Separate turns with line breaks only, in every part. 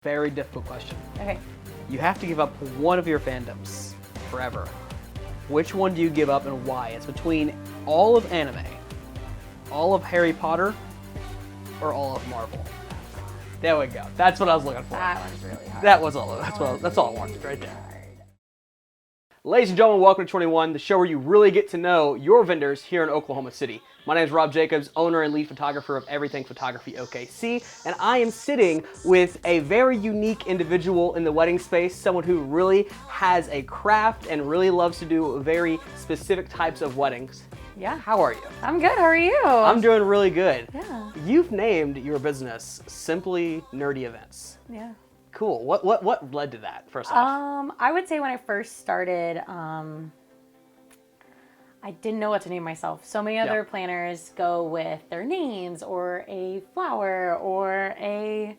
Very difficult question.
Okay.
You have to give up one of your fandoms forever. Which one do you give up and why? It's between all of anime, all of Harry Potter, or all of Marvel. There we go. That's what I was looking for.
That one's really hard.
That's all I wanted right there. Ladies and gentlemen, welcome to 21, the show where you really get to know your vendors here in Oklahoma City. My name is Rob Jacobs, owner and lead photographer of Everything Photography OKC, and I am sitting with a very unique individual in the wedding space, someone who really has a craft and really loves to do very specific types of weddings.
Yeah.
How are you?
I'm good. How are you?
I'm doing really good.
Yeah.
You've named your business Simply Nerdy Events.
Yeah.
Cool. What led to that, first off?
I would say when I first started, I didn't know what to name myself. So many other planners go with their names or a flower or a,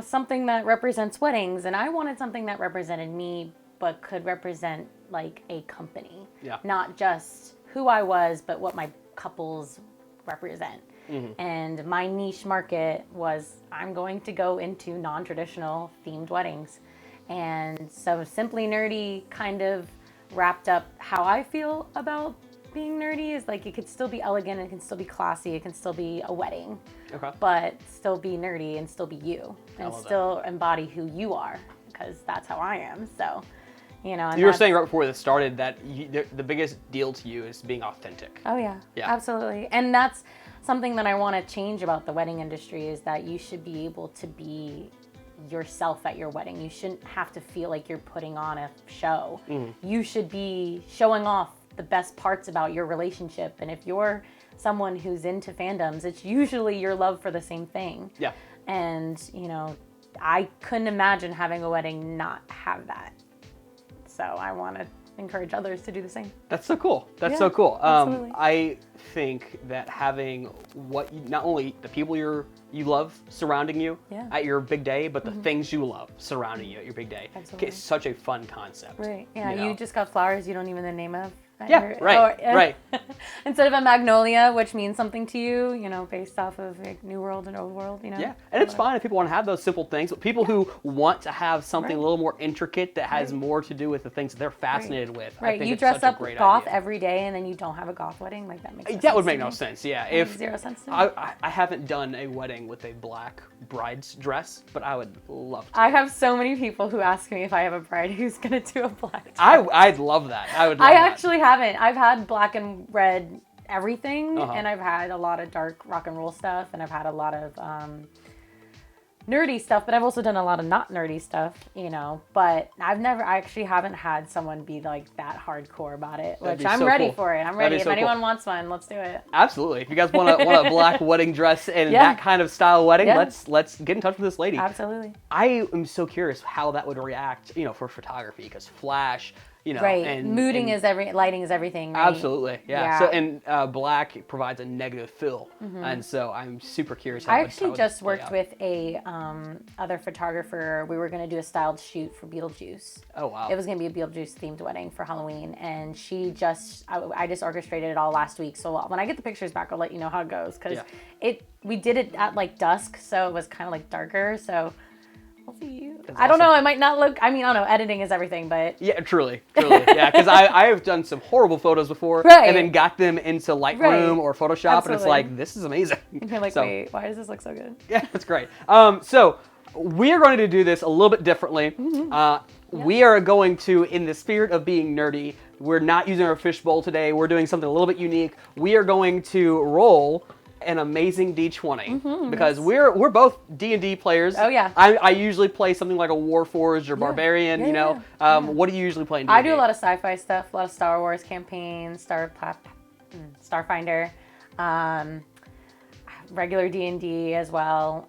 something that represents weddings. And I wanted something that represented me, but could represent like a company.
Yeah.
Not just who I was, but what my couples represent.
Mm-hmm.
And my niche market was, I'm going to go into non-traditional themed weddings. And so Simply Nerdy kind of wrapped up how I feel about being nerdy. Is like, it could still be elegant, it can still be classy, it can still be a wedding,
Okay.
but still be nerdy and still be you and still embody who you are, because that's how I am. So, and
You were saying right before this started that the biggest deal to you is being authentic.
Oh yeah,
Yeah.
absolutely. And that's something that I want to change about the wedding industry, is that you should be able to be yourself at your wedding. You shouldn't have to feel like you're putting on a show.
Mm-hmm.
You should be showing off the best parts about your relationship. And if you're someone who's into fandoms, it's usually your love for the same thing.
Yeah.
And, I couldn't imagine having a wedding not have that. So I want to encourage others to do the same.
That's so cool. That's so cool. I think that having not only the people you love surrounding you at your big day, but the things you love surrounding you at your big day.
Absolutely.
It's such a fun concept.
Right. Yeah. You just got flowers you don't even know the name of.
Yeah. Right. Right.
Instead of a magnolia, which means something to you, based off of like New World and Old World,
Yeah, and it's fine if people want to have those simple things, but people who want to have something a little more intricate that has more to do with the things that they're fascinated with.
Right.
I think
You
it's
dress
such a
up
great
goth
idea.
every day, and then you don't have a goth wedding. Like, that makes no sense.
That would make no sense. Yeah. If
zero sense to me.
I haven't done a wedding with a black bride's dress, but I would love to.
I have so many people who ask me if I have a bride who's gonna do a black dress.
I'd love that. I would love
I
that.
actually haven't. I've had black and red everything, and I've had a lot of dark rock and roll stuff, and I've had a lot of nerdy stuff, but I've also done a lot of not nerdy stuff, but I actually haven't had someone be like that hardcore about it, which I'm ready for it. I'm ready. If anyone wants one, let's do it.
Absolutely. If you guys want a black wedding dress and that kind of style wedding, let's get in touch with this lady.
Absolutely.
I am so curious how that would react, for photography, because flash,
right.
and
lighting is everything. Right?
Absolutely, yeah. So and black provides a negative fill, and so I'm super curious. How
I actually just worked with a other photographer. We were going to do a styled shoot for Beetlejuice.
Oh wow!
It was going to be a Beetlejuice themed wedding for Halloween, and I just orchestrated it all last week. So when I get the pictures back, I'll let you know how it goes, because we did it at like dusk, so it was kind of like darker. So. We'll see. I don't know. It might not look. I don't know. Editing is everything, but
yeah, truly, yeah. Because I have done some horrible photos before, and then got them into Lightroom or Photoshop, and it's like, this is amazing.
And you're like, wait, why does this look so good?
Yeah, that's great. So we are going to do this a little bit differently. We are going to, in the spirit of being nerdy, we're not using our fishbowl today. We're doing something a little bit unique. We are going to roll an amazing D20 because we're both D&D players.
Oh yeah.
I usually play something like a Warforged or Barbarian. What do you usually play in D&D?
I do a lot of sci-fi stuff, a lot of Star Wars campaigns, Starfinder, regular D&D as well.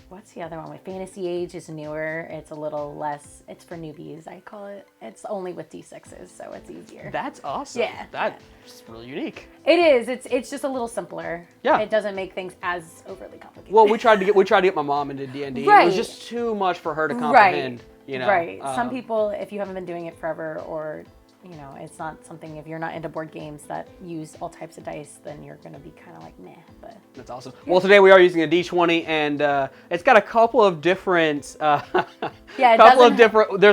What's the other one? With Fantasy Age is newer. It's a little less. It's for newbies, I call it. It's only with D6s, so it's easier.
That's awesome.
Yeah.
That's really unique.
It is. It's just a little simpler.
Yeah.
It doesn't make things as overly complicated.
Well, we tried to get my mom into D&D. Right. It was just too much for her to comprehend.
Right. Some people, if you haven't been doing it forever or you know, it's not something, if you're not into board games that use all types of dice, then you're going to be kind of like, meh. But
that's awesome. Yeah. Well, today we are using a D20, and it's got a couple of different, there's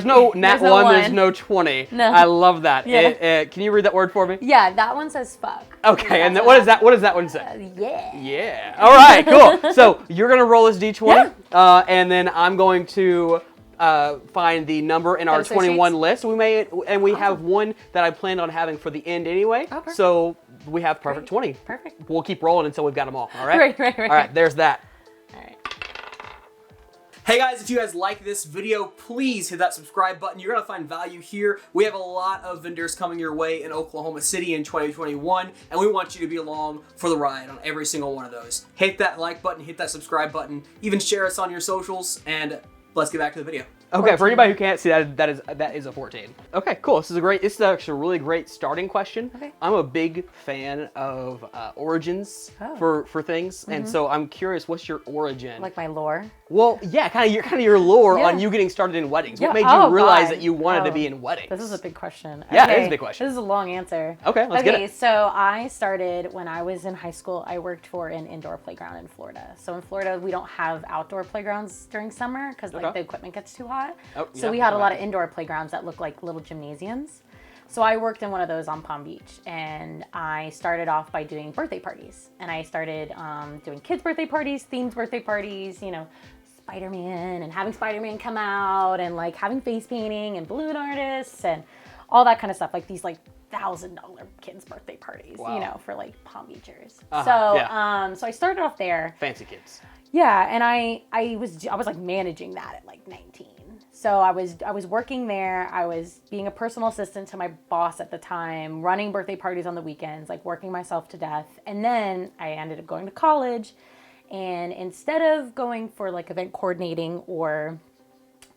no nat 1, there's no 20. No. I love that. Yeah. Can you read that word for me?
Yeah, that one says fuck.
Okay, and what does that one say?
Yeah.
Yeah. All right, cool. So you're going to roll this D20, and then I'm going to find the number in our 21 list. We have one that I planned on having for the end anyway. Oh, so we have perfect 20.
Perfect.
We'll keep rolling until we've got them all. All right. Right. All right. There's that.
All right.
Hey guys, if you guys like this video, please hit that subscribe button. You're gonna find value here. We have a lot of vendors coming your way in Oklahoma City in 2021, and we want you to be along for the ride on every single one of those. Hit that like button, hit that subscribe button, even share us on your socials, and let's get back to the video. Okay, 14. For anybody who can't see that is a 14. Okay, cool. This is actually a really great starting question. Okay. I'm a big fan of origins for things, and so I'm curious, what's your origin?
Like my lore?
Well, yeah, kind of your lore on you getting started in weddings. What made you realize that you wanted to be in weddings?
This is a big question.
Yeah, it is a big question.
This is a long answer.
Okay, let's get it.
So I started when I was in high school. I worked for an indoor playground in Florida. So in Florida, we don't have outdoor playgrounds during summer because like the equipment gets too hot. Oh, so we had a lot of indoor playgrounds that look like little gymnasiums. So I worked in one of those on Palm Beach, and I started off by doing birthday parties. And I started doing kids' birthday parties, themed birthday parties, you know, Spider-Man, and having Spider-Man come out, and like having face painting and balloon artists and all that kind of stuff, like these like $1,000 kids' birthday parties, you know, for like Palm Beachers. So I started off there.
Fancy kids.
Yeah, and I was like managing that at like 19. So I was working there. I was being a personal assistant to my boss at the time, running birthday parties on the weekends, like working myself to death. And then I ended up going to college, and instead of going for like event coordinating or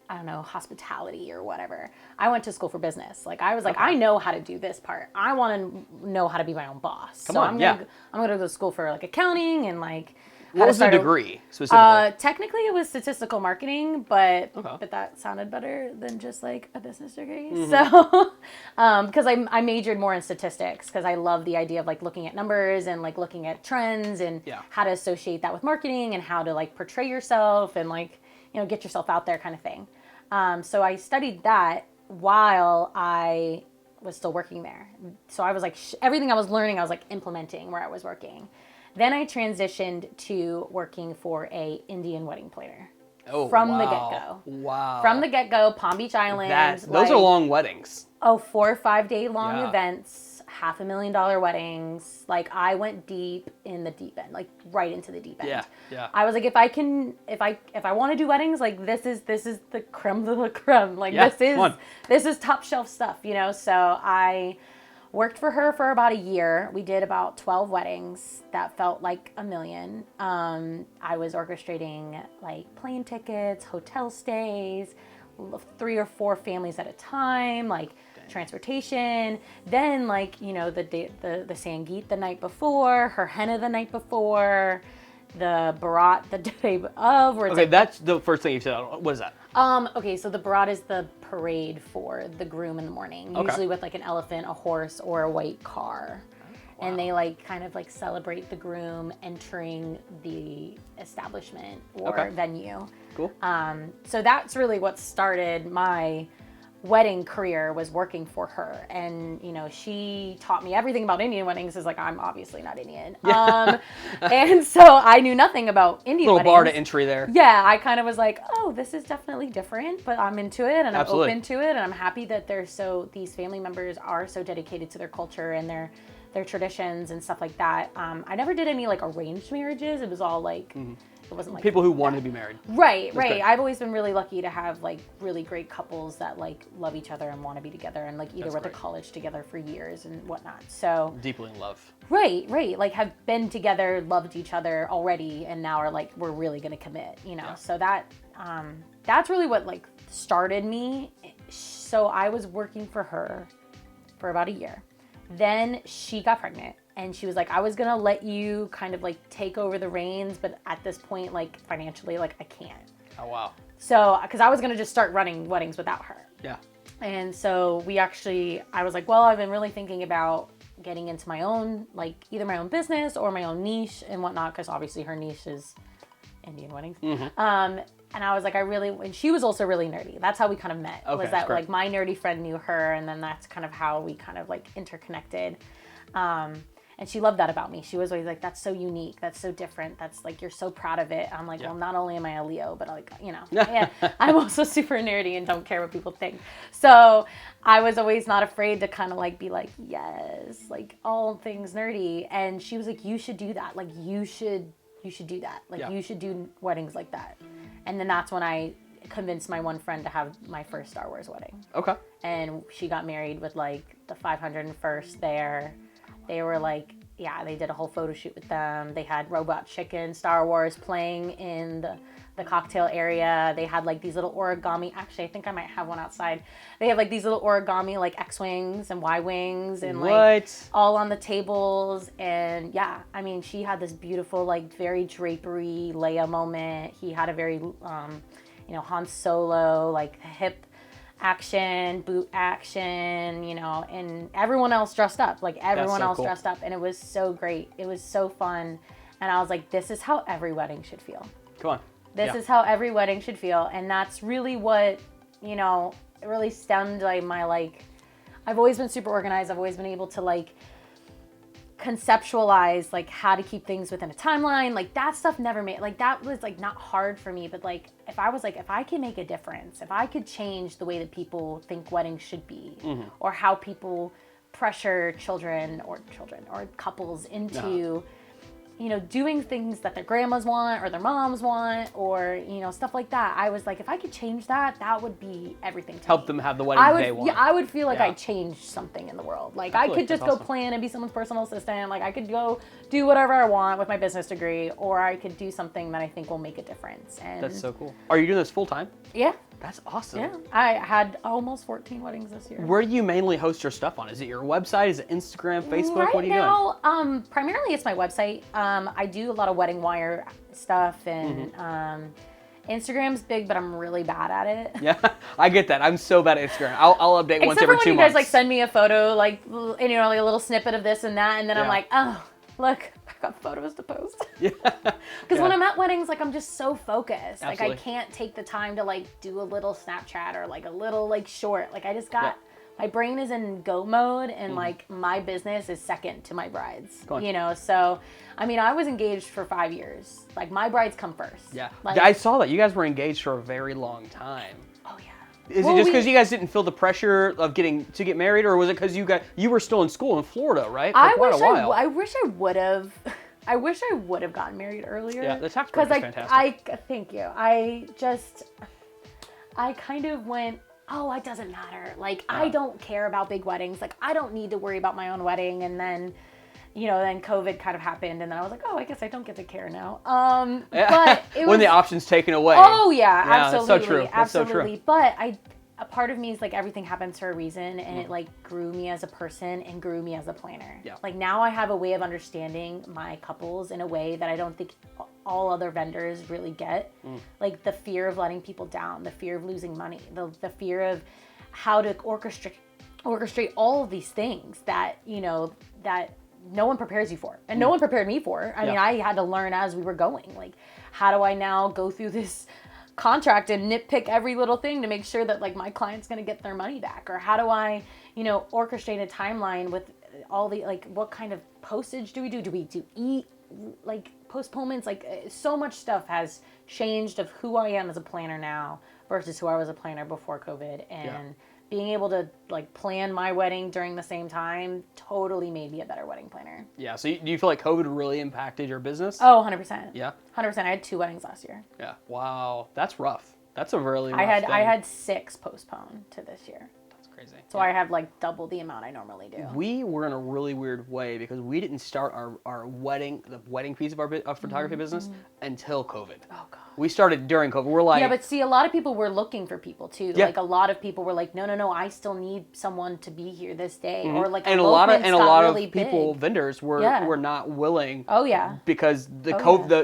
I don't know, hospitality or whatever, I went to school for business. Like I was like, I know how to do this part. I want to know how to be my own boss. I'm gonna go to school for like accounting and like.
What was the degree specifically?
Technically, it was statistical marketing, but that sounded better than just like a business degree. Mm-hmm. So, because I majored more in statistics because I love the idea of like looking at numbers and like looking at trends and how to associate that with marketing and how to like portray yourself and like, you know, get yourself out there kind of thing. So I studied that while I was still working there. So I was like, everything I was learning, I was like implementing where I was working. Then I transitioned to working for a Indian wedding planner. From the get-go.
Wow.
From the get-go, Palm Beach Island.
Those are long weddings.
4 or 5 day long events, $500,000 weddings. Like I went deep in the deep end, like right into the deep end. Yeah. I was like, if I want to do weddings, like this is the creme de la creme. Like this is top shelf stuff, you know? So I worked for her for about a year. We did about 12 weddings. That felt like $1 million. I was orchestrating like plane tickets, hotel stays, 3 or 4 families at a time, like transportation. Then like, you know, the Sangeet the night before, her henna the night before, the Bharat the day of.
Okay, that's the first thing you said. What is that?
Okay, so the Bharat is the parade for the groom in the morning, usually with like an elephant, a horse, or a white car. Wow. And they like kind of like celebrate the groom entering the establishment or venue.
Cool.
So that's really what started my wedding career, was working for her. And you know, she taught me everything about Indian weddings. Is like, I'm obviously not Indian. And so I knew nothing about Indian weddings.
Little bar to entry there.
Yeah, I kind of was like, oh, this is definitely different, but I'm into it and I'm open to it, and I'm happy that these family members are so dedicated to their culture and their traditions and stuff like that. I never did any like arranged marriages. It was all like it wasn't like
people who wanted to be married.
Right. Great. I've always been really lucky to have like really great couples that like love each other and want to be together and like either went to college together for years and whatnot. So
deeply in love.
Right. Like have been together, loved each other already, and now are like, we're really gonna commit, you know. Yeah. So that's really what like started me. So I was working for her for about a year. Then she got pregnant. And she was like, I was going to let you kind of like take over the reins, but at this point, like financially, like I can't.
Oh, wow.
So, because I was going to just start running weddings without her.
Yeah.
And so I was like, well, I've been really thinking about getting into my own, like either my own business or my own niche and whatnot, because obviously her niche is Indian weddings. And I was like, and she was also really nerdy. That's how we kind of met.
Okay,
was that
great.
like my nerdy friend knew her, and then that's kind of how we kind of like interconnected. And she loved that about me. She was always like, that's so unique. That's so different. That's like, you're so proud of it. I'm like, well, not only am I a Leo, but like, yeah, I'm also super nerdy and don't care what people think. So I was always not afraid to kind of like be like, yes, like all things nerdy. And she was like, you should do that. Like, you should do that. Like, you should do weddings like that. And then that's when I convinced my one friend to have my first Star Wars wedding.
Okay.
And she got married with like the 501st there. They were like, they did a whole photo shoot with them. They had Robot Chicken, Star Wars playing in the cocktail area. They had like these little origami. Actually, I think I might have one outside. They have like these little origami like X-Wings and Y-Wings and like all on the tables. And yeah, I mean, she had this beautiful, like very drapery Leia moment. He had a very, Han Solo, like hip action, boot action, and everyone else dressed up. Like everyone else dressed up, and it was so great. It was so fun. And I was like, this is how every wedding should feel.
Come on.
This is how every wedding should feel. And that's really what, it really stemmed like my like, I've always been super organized. I've always been able to like conceptualize like how to keep things within a timeline. Like that stuff never made, like that was like not hard for me, but like if I could make a difference, if I could change the way that people think weddings should be, or how people pressure children or couples into doing things that their grandmas want or their moms want, or stuff like that. I was like, if I could change that, that would be everything to
Help
me.
them have the wedding they want.
Yeah, I would feel like I changed something in the world. Like I could just go plan and be someone's personal assistant. Like I could go do whatever I want with my business degree, or I could do something that I think will make a difference. And
that's so cool. Are you doing this full time?
Yeah.
That's awesome.
Yeah, I had almost 14 weddings this year.
Where do you mainly host your stuff on? Is it your website? Is it Instagram, Facebook?
Right
what are you
now, primarily it's my website. I do a lot of wedding wire stuff, and Instagram's big, but I'm really bad at it.
Yeah, I get that. I'm so bad at Instagram. I'll update once every 2 months.
Except for when you guys like send me a photo, like like a little snippet of this and that, and then I'm like, oh, look, I've got photos to post. Yeah. Because when I'm at weddings, like I'm just so focused. Absolutely. Like I can't take the time to like do a little Snapchat or like a little like short. Like I just got, my brain is in go mode, and like my business is second to my brides. So I mean, I was engaged for 5 years. Like my brides come first. Yeah. Like,
I saw that you guys were engaged for a very long time.
Oh yeah.
Is it just because you guys didn't feel the pressure of getting married, or was it because you were still in school in Florida, right? For quite a while.
I wish I would have. I wish I would have gotten married earlier.
Yeah, the tax break is fantastic.
Thank you. I kind of went, oh, it doesn't matter. Like I don't care about big weddings. Like I don't need to worry about my own wedding. And then, then COVID kind of happened, and then I was like, oh, I guess I don't get to care now. But it was,
when the option's taken away.
Oh yeah, absolutely.
That's so true.
Absolutely.
So true.
But a part of me is like everything happens for a reason, and it like grew me as a person and grew me as a planner. Yeah. Like now I have a way of understanding my couples in a way that I don't think all other vendors really get. Like the fear of letting people down, the fear of losing money, the fear of how to orchestrate all of these things that, that no one prepares you for, and no one prepared me for. I mean, I had to learn as we were going. Like, how do I now go through this contract and nitpick every little thing to make sure that like my client's going to get their money back? Or how do I, orchestrate a timeline with all the, like, what kind of postage do we do? Do we do like postponements? Like so much stuff has changed of who I am as a planner now versus who I was a planner before COVID. And being able to like plan my wedding during the same time totally made me a better wedding planner.
Yeah. So do you feel like COVID really impacted your business?
Oh, 100%.
Yeah.
100%. I had 2 weddings last year.
Yeah. Wow. That's rough. That's a really rough thing.
I had 6 postponed to this year.
That's crazy.
So I have like double the amount I normally do.
We were in a really weird way because we didn't start our wedding, the wedding piece of our photography business until COVID.
Oh God.
We started during COVID. We're like,
yeah, but see, a lot of people were looking for people too.
Yeah.
Like a lot of people were like, no, I still need someone to be here this day, or like
and a lot of
really
people,
big.
vendors were
Yeah.
were not willing.
Oh yeah.
Because the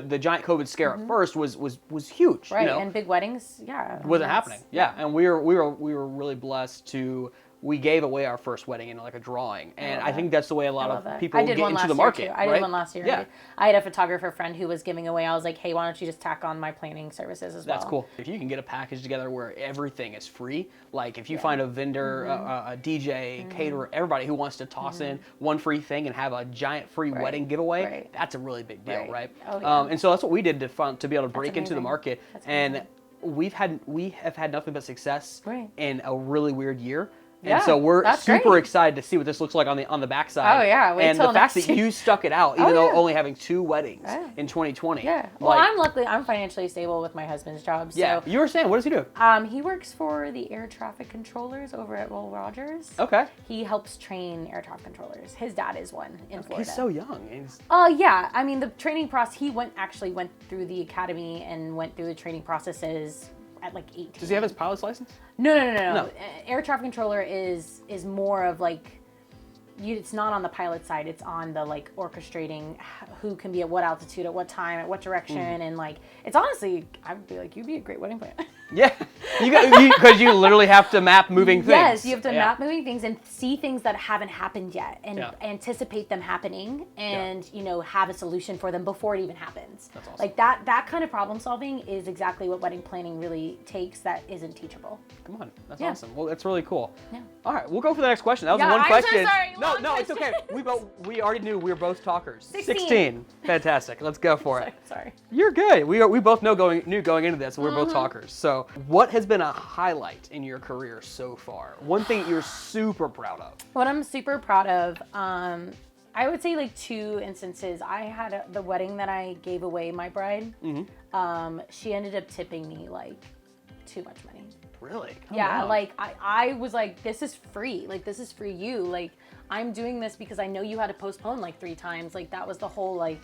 the giant COVID scare at first was huge.
Right,
You know?
and big weddings, yeah.
Wasn't happening. Yeah, and we were really blessed to. We gave away our first wedding in like a drawing, and I think that's the way a lot of people get into the market.
I did one last year.
Yeah.
I had a photographer friend who was giving away. I was like, hey, why don't you just tack on my planning services as well?
That's cool. If you can get a package together where everything is free, like if you find a vendor, a DJ, caterer, everybody who wants to toss in one free thing and have a giant free wedding giveaway, that's a really big deal, right?
Oh, yeah.
And so that's what we did to be able to break into the
amazing.
market,
That's
and
amazing.
we have had nothing but success
Right.
in a really weird year.
Yeah,
And so we're
that's
super
great.
excited to see what this looks like on the backside.
Oh, yeah, wait
and
till
the fact
next
that
year.
you stuck it out, even though
yeah.
only having 2 weddings
Yeah.
in 2020.
Yeah. Well, I'm financially stable with my husband's job. So,
Yeah. You were saying, what does he do?
he works for the air traffic controllers over at Will Rogers.
Okay.
He helps train air traffic controllers. His dad is one in Florida.
He's so young.
Yeah. I mean, the training process. He went through the academy and went through the training processes at like 18.
Does he have his pilot's license?
No. Air traffic controller is more of like, it's not on the pilot side. It's on the like orchestrating who can be at what altitude, at what time, at what direction, and like it's honestly, I would be like, you'd be a great wedding planner.
Yeah, because you literally have to map moving things.
Yes, you have to map moving things and see things that haven't happened yet, and anticipate them happening, and have a solution for them before it even happens.
That's awesome.
Like that kind of problem solving is exactly what wedding planning really takes. That isn't teachable.
Come on, that's awesome. Well, that's really cool.
Yeah.
All right, we'll go for the next question. That was
Yeah,
one
I'm so
question.
sorry,
No,
long
it's okay.
question.
We already knew we were both talkers.
16.
Fantastic. Let's go for it.
Sorry.
You're good. We both knew going into this. We're both talkers. So, what has been a highlight in your career so far? One thing you're super proud of.
What I'm super proud of, I would say like 2 instances. I had the wedding that I gave away my bride. She ended up tipping me like too much money.
Really?
Yeah, like I was like, this is free. Like this is for you. Like I'm doing this because I know you had to postpone like 3 times. Like that was the whole like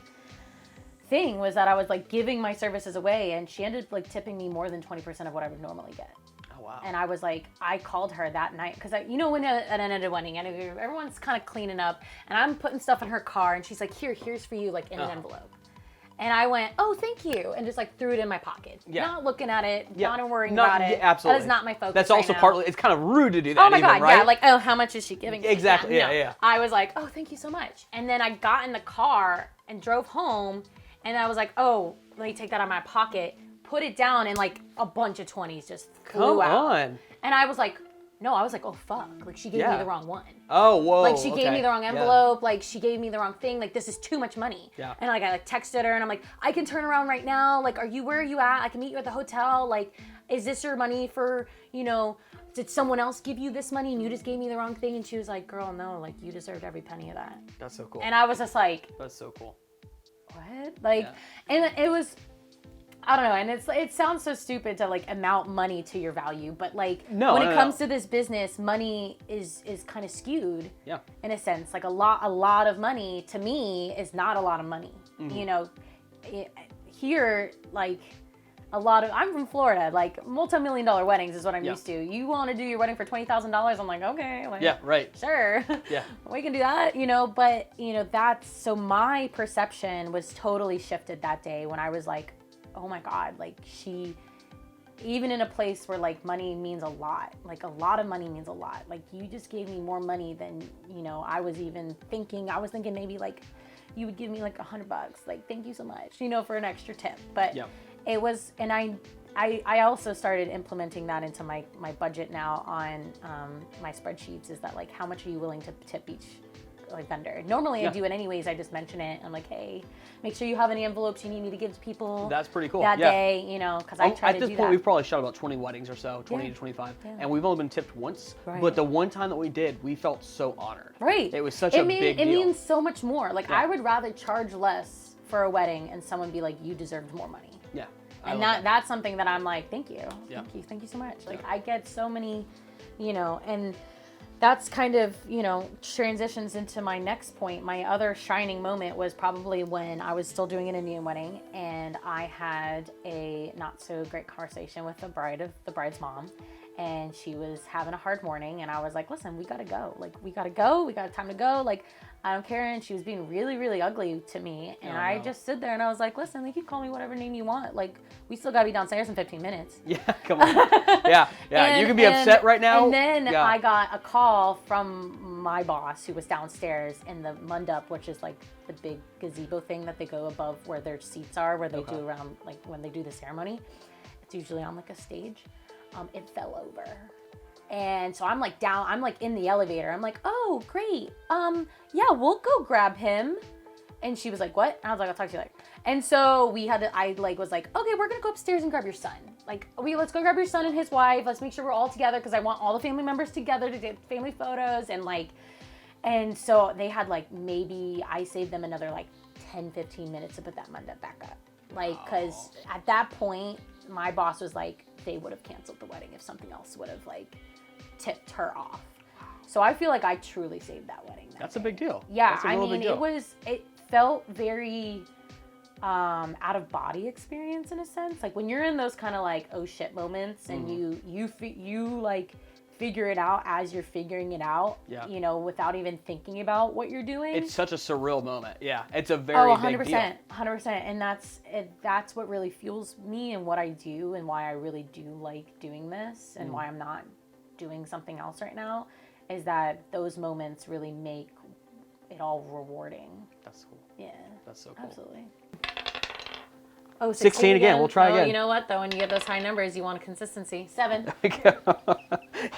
thing, was that I was like giving my services away, and she ended up like tipping me more than 20% of what I would normally get.
Oh wow.
And I was like, I called her that night because when at an end of a wedding, and everyone's kind of cleaning up, and I'm putting stuff in her car, and she's like, here's for you, like in an envelope. And I went, oh, thank you, and just like threw it in my pocket.
Yeah.
Not looking at it,
Yeah.
not worrying about it.
Yeah, absolutely.
That is not my focus.
That's also
right now.
partly. It's kind of rude to do that.
Oh my
even,
God,
right?
yeah, like, oh, how much is she giving me?
Exactly,
No.
yeah.
I was like, oh, thank you so much. And then I got in the car and drove home, and I was like, oh, let me take that out of my pocket, put it down, and like a bunch of 20s just flew out.
Come on.
And I was like, oh, fuck. Like, she gave me the wrong one.
Oh, whoa.
Like, she gave me the wrong
Yeah.
envelope. Like, she gave me the wrong thing. Like, this is too much money.
Yeah.
And like, I like texted her, and I'm like, I can turn around right now. Like, where are you at? I can meet you at the hotel. Like, is this your money for, did someone else give you this money and you just gave me the wrong thing? And she was like, girl, no, like, you deserved every penny of that.
That's so cool.
And I was just like,
That's so cool.
what? Like, and it was, I don't know, and it sounds so stupid to like amount money to your value, but like when it comes to this business, money is kind of skewed.
Yeah.
In a sense, like a lot of money to me is not a lot of money. Here, like I'm from Florida, like multi-million-dollar weddings is what I'm used to. You want to do your wedding for $20,000? I'm like, okay. Like,
Yeah, right.
Sure.
Yeah.
We can do that, but that's, so my perception was totally shifted that day when I was like, oh my God, like even in a place where like money means a lot, like a lot of money means a lot. Like you just gave me more money than, I was even thinking. I was thinking maybe like you would give me like $100, like, thank you so much, for an extra tip. But it was, and I also started implementing that into my budget now on my spreadsheets, is that like, how much are you willing to tip each like vendor? Normally I do it anyways. I just mention it. I'm like, hey, make sure you have any envelopes you need me to give to people.
That's pretty cool.
That day, because I try to do that.
At this point, we've probably shot about 20 weddings or so, 20 to 25, and we've only been tipped once.
Right.
But the one time that we did, we felt so honored.
Right.
It was such a big deal.
It means so much more. Like I would rather charge less for a wedding and someone be like, you deserved more money.
Yeah.
And that's something that I'm like, thank you.
Yeah.
Thank you so much. Like I get so many, and that's kind of, you know, transitions into my next point. My other shining moment was probably when I was still doing an Indian wedding, and I had a not so great conversation with the bride's mom, and she was having a hard morning, and I was like, listen, we gotta go. Like, we got time to go. Like, I don't care. And she was being really, really ugly to me. And I just stood there and I was like, listen, you can call me whatever name you want. Like, we still gotta be downstairs in 15 minutes.
Yeah, come on. Yeah. You can be upset right now.
And then I got a call from my boss who was downstairs in the mandap, which is like the big gazebo thing that they go above where their seats are, where they do around, like when they do the ceremony. It's usually on like a stage. It fell over. And so I'm like down, I'm like in the elevator. I'm like, oh, great. Yeah, we'll go grab him. And she was like, what? And I was like, I'll talk to you later. And so I was like, okay, we're gonna go upstairs and grab your son. Like, let's go grab your son and his wife. Let's make sure we're all together because I want all the family members together to get family photos. And so they had like, maybe I saved them another like 10, 15 minutes to put that mandap back up. Like, cause at that point, my boss was like, they would have canceled the wedding if something else would have like tipped her off. So I feel like I truly saved that wedding.
That's a big deal.
Yeah, I mean, it felt very out of body experience in a sense. Like when you're in those kind of like oh shit moments and you like figure it out as you're figuring it out, you know, without even thinking about what you're doing.
It's such a surreal moment. Yeah, it's a very big deal.
100%. And that's what really fuels me and what I do and why I really do like doing this and why I'm not doing something else right now, is that those moments really make it all rewarding.
That's cool.
Yeah.
That's so cool.
Absolutely. Oh,
16 again. We'll try again.
You know what, though? When you get those high numbers, you want consistency. 7.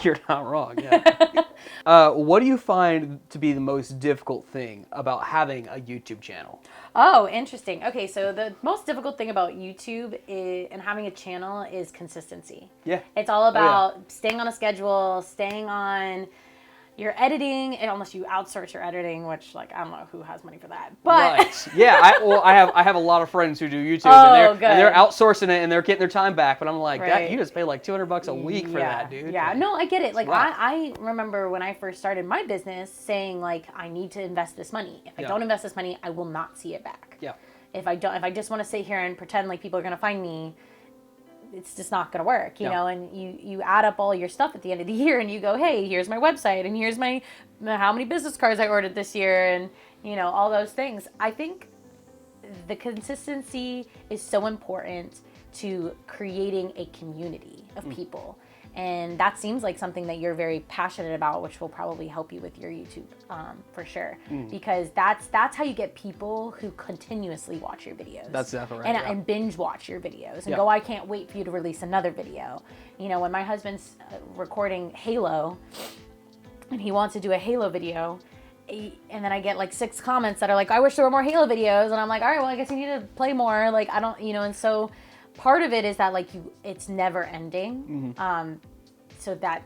You're not wrong, yeah. What do you find to be the most difficult thing about having a YouTube channel?
Oh, interesting. Okay, so the most difficult thing about YouTube and having a channel is consistency. Yeah. It's all about staying on a schedule, staying on your editing, unless you outsource your editing, which like I don't know who has money for that. But
right. Yeah, I have a lot of friends who do YouTube and they're outsourcing it and they're getting their time back. But I'm like, that you just pay like $200 a week for that, dude.
Yeah, no, I get it. Like I remember when I first started my business saying like I need to invest this money. If I don't invest this money, I will not see it back. Yeah. If I just want to sit here and pretend like people are gonna find me, it's just not going to work, you know, and you add up all your stuff at the end of the year and you go, hey, here's my website and here's my how many business cards I ordered this year and, you know, all those things. I think the consistency is so important to creating a community of people. And that seems like something that you're very passionate about, which will probably help you with your YouTube for sure. Because that's how you get people who continuously watch your videos.
That's definitely right.
And binge watch your videos and go, I can't wait for you to release another video. You know, when my husband's recording Halo and he wants to do a Halo video, and then I get like 6 comments that are like, I wish there were more Halo videos. And I'm like, all right, well, I guess you need to play more. Like, I don't, you know, and so part of it is that like it's never ending. So that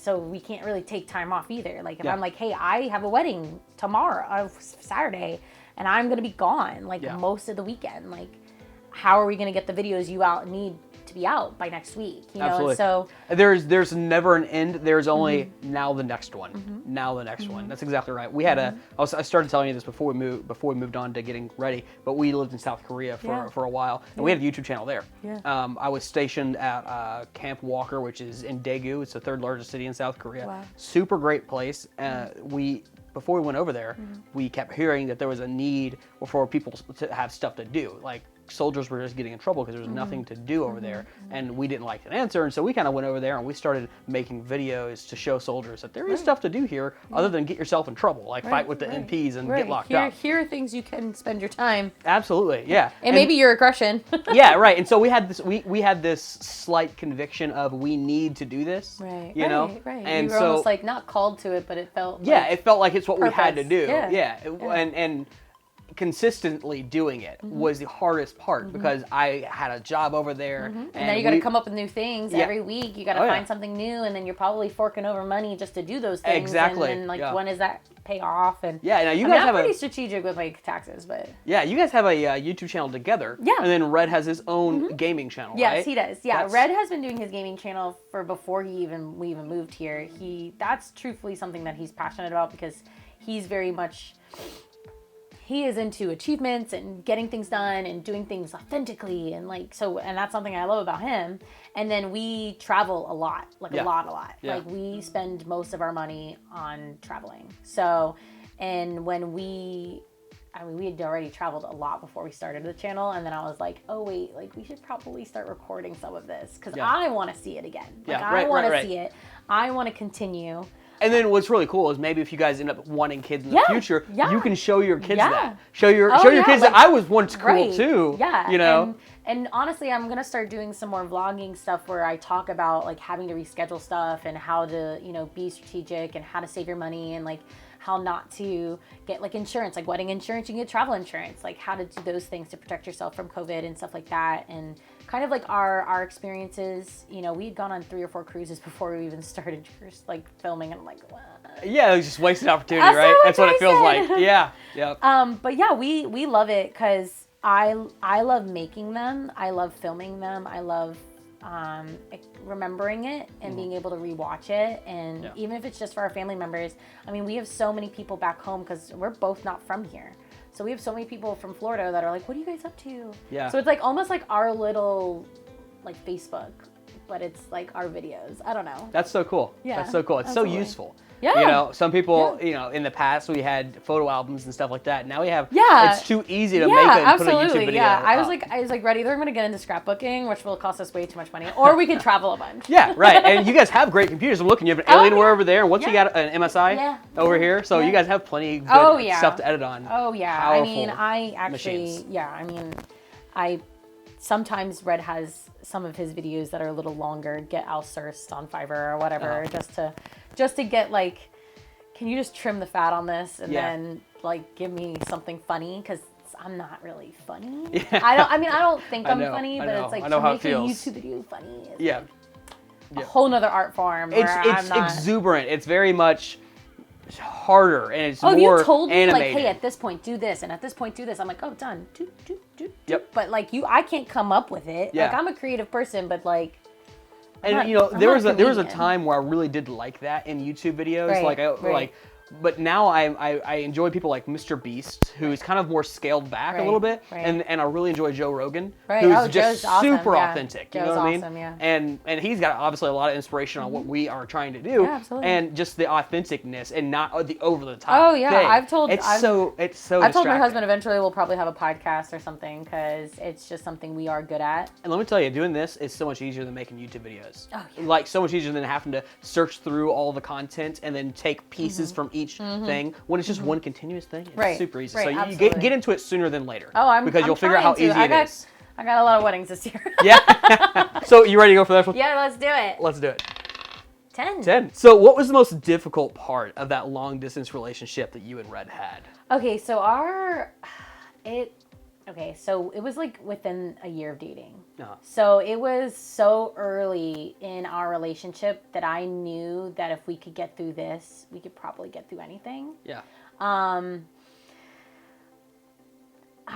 so we can't really take time off either. Like if I'm like, hey, I have a wedding tomorrow, Saturday, and I'm going to be gone like most of the weekend. Like, how are we going to get the videos you need to be out by next week? You know, and so
there's never an end. There's only now the next one. Now the next one. That's exactly right. We had I started telling you this before we moved on to getting ready, but we lived in South Korea for a while, and we had a YouTube channel there. I was stationed at Camp Walker, which is in Daegu. It's the 3rd largest city in South Korea. Wow. Super great place. Before we went over there, we kept hearing that there was a need for people to have stuff to do. Like soldiers were just getting in trouble because there was nothing to do over there, and we didn't like the answer. And so we kind of went over there and we started making videos to show soldiers that there is stuff to do here other than get yourself in trouble, like fight with the MPs and get locked up.
Here are things you can spend your time.
Absolutely, yeah.
And maybe your aggression.
Yeah, right. And so we had this. We had this slight conviction of we need to do this.
Right.
You know.
Right.
And
you were
so
almost like not called to it, but it felt.
Yeah, it felt like it's what we had to do.
Yeah.
And consistently doing it was the hardest part because I had a job over there.
And then you got to come up with new things every week. You got to find something new, and then you're probably forking over money just to do those things.
Exactly.
And then when does that pay off? And
now you guys
I'm
have
pretty strategic with my taxes, but
you guys have a YouTube channel together. Yeah. And then Red has his own gaming channel.
Yes,
right?
he does. Yeah, Red has been doing his gaming channel for before we even moved here. That's truthfully something that he's passionate about because he's very much. He is into achievements and getting things done and doing things authentically and and that's something I love about him. And then we travel a lot, a lot.
Yeah.
Like we spend most of our money on traveling. So, and when we had already traveled a lot before we started the channel, and then I was like, oh wait, we should probably start recording some of this because I want to see it again. I want to see it. I want to continue.
And then what's really cool is maybe if you guys end up wanting kids in the future, you can show your kids that. Show your kids that I was once cool too.
Yeah.
You know?
And honestly, I'm going to start doing some more vlogging stuff where I talk about having to reschedule stuff and how to, be strategic and how to save your money and how not to get insurance, wedding insurance, you can get travel insurance, how to do those things to protect yourself from COVID and stuff like that. And kind of our experiences, we had gone on 3 or 4 cruises before we even started filming, and I'm like, what?
Yeah, it was just wasted opportunity, right? That's what it feels like. Yeah.
But yeah, we love it because I love making them. I love filming them. I love remembering it and being able to rewatch it. And even if it's just for our family members, we have so many people back home because we're both not from here. So we have so many people from Florida that are like, what are you guys up to? Yeah. So it's almost like our little Facebook, but it's our videos. I don't know.
That's so cool. Yeah. That's so cool. It's so useful.
Yeah.
Some people, in the past we had photo albums and stuff like that. Now we have, it's too easy to make and put a YouTube video.
Yeah, I was like, Red, either I'm going to get into scrapbooking, which will cost us way too much money, or we could travel a bunch.
Yeah, right. And you guys have great computers. I'm looking, you have an Alienware over there. Once you got an MSI over here, so you guys have plenty of good stuff to edit on.
Oh, yeah.
Powerful
I actually,
machines.
I sometimes Red has some of his videos that are a little longer, get outsourced on Fiverr or whatever, just to get can you just trim the fat on this and then give me something funny, because I'm not really funny. Yeah. I don't think I'm funny, but it's to make a YouTube video funny is a whole nother art form.
It's exuberant. It's very much harder and it's more animated.
Oh, you told me hey, at this point do this, and at this point do this. I'm like, oh, done. Do.
Yep.
But I can't come up with it. Yeah. I'm a creative person, but
and there was a time where I really did like that in YouTube videos, but now I enjoy people like Mr. Beast, who's kind of more scaled back a little bit, and I really enjoy Joe Rogan, who's just super authentic. You know what I mean?
Yeah.
And he's got obviously a lot of inspiration on what we are trying to do, and just the authenticness and not the over the top.
Oh yeah,
thing.
I've told my husband eventually we'll probably have a podcast or something, because it's just something we are good at.
And let me tell you, doing this is so much easier than making YouTube videos.
Oh, yeah.
So much easier than having to search through all the content and then take pieces from each thing. When it's just one continuous thing, it's super easy. So you get into it sooner than later.
Oh,
because you'll figure out how easy it is.
I got a lot of weddings this year.
Yeah. So you ready to go for the next one?
Yeah, let's do it.
Let's do it.
10.
So what was the most difficult part of that long distance relationship that you and Red had?
Okay, so so it was within a year of dating.
Uh-huh.
So it was so early in our relationship that I knew that if we could get through this, we could probably get through anything.
Yeah.
I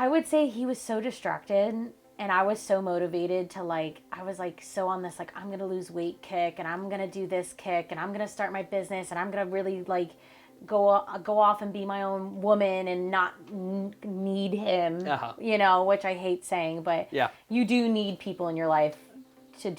would say he was so distracted, and I was so motivated to I was so on this I'm gonna lose weight kick, and I'm gonna do this kick, and I'm gonna start my business, and I'm gonna really go off and be my own woman and not need him, which I hate saying, but you do need people in your life to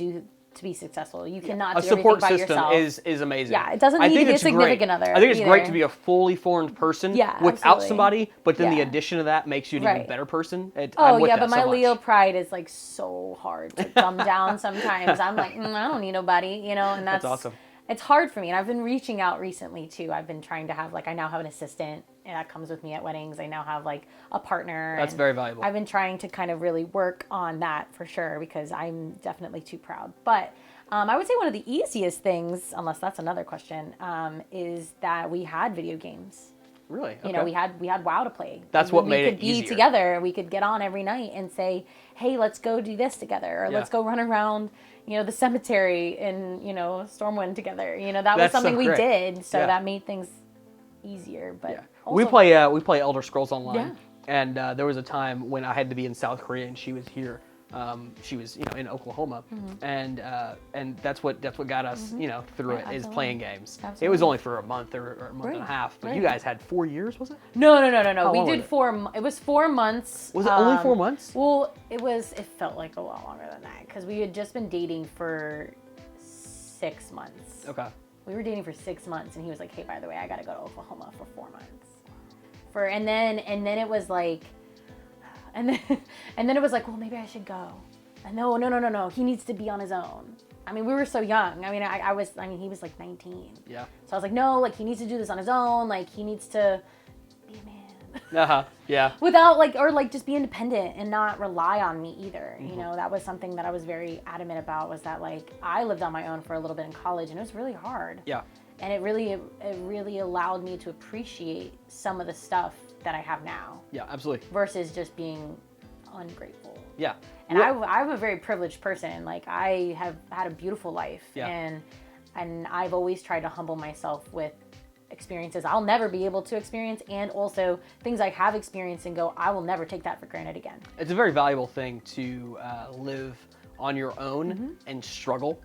be successful. You cannot do everything by yourself.
A support system is amazing.
Yeah, it doesn't need to be a significant other.
I think it's great to be a fully formed person without somebody, but then the addition of that makes you an even better person.
But my Leo pride is so hard to dumb down sometimes. I'm I don't need nobody, and that's awesome. It's hard for me, and I've been reaching out recently too. I've been trying to have I now have an assistant, and that comes with me at weddings. I now have a partner.
That's very valuable.
I've been trying to kind of really work on that for sure, because I'm definitely too proud. But I would say one of the easiest things, unless that's another question, is that we had video games.
Really?
You know,
Okay.
we had WoW to play.
That's what made it
We could be
easier.
together. We could get on every night and say, hey, let's go do this together, or
Yeah.
let's go run around, you know, the cemetery in, you know, Stormwind together. You know, that was
That's so
something we
great.
did, so
Yeah.
that made things easier. But
Yeah.
also,
We play Elder Scrolls Online,
Yeah.
and there was a time when I had to be in South Korea and she was here. She was, you know, in Oklahoma, and that's what got us, you know, through
Right,
it, is
absolutely.
playing games. It
Absolutely.
was only for a month or a month and a
Right,
half, but
right.
you guys had 4 years, was it?
No.
How
We
long
did
was it?
it was 4 months.
Was it only 4 months?
Well, it felt like a lot longer than that, because we had just been dating for 6 months.
Okay.
We were dating for 6 months, and he was like, hey, by the way, I got to go to Oklahoma for 4 months. And then it was like, and then it was like, well, maybe I should go. And no, he needs to be on his own. I mean, we were so young. I mean, he was like 19.
Yeah.
So I was like, no, like, he needs to do this on his own. Like, he needs to be a man.
Yeah.
Without, like, or like just be independent and not rely on me either. You know, that was something that I was very adamant about, was that, like, I lived on my own for a little bit in college, and it was really hard.
Yeah.
And it really allowed me to appreciate some of the stuff that I have now,
Yeah. Absolutely.
versus just being ungrateful.
Yeah.
And
Well,
I'm a very privileged person. Like, I have had a beautiful life,
Yeah.
and I've always tried to humble myself with experiences I'll never be able to experience, and also things I have experienced, and go, I will never take that for granted again.
it's a very valuable thing to live on your own and struggle,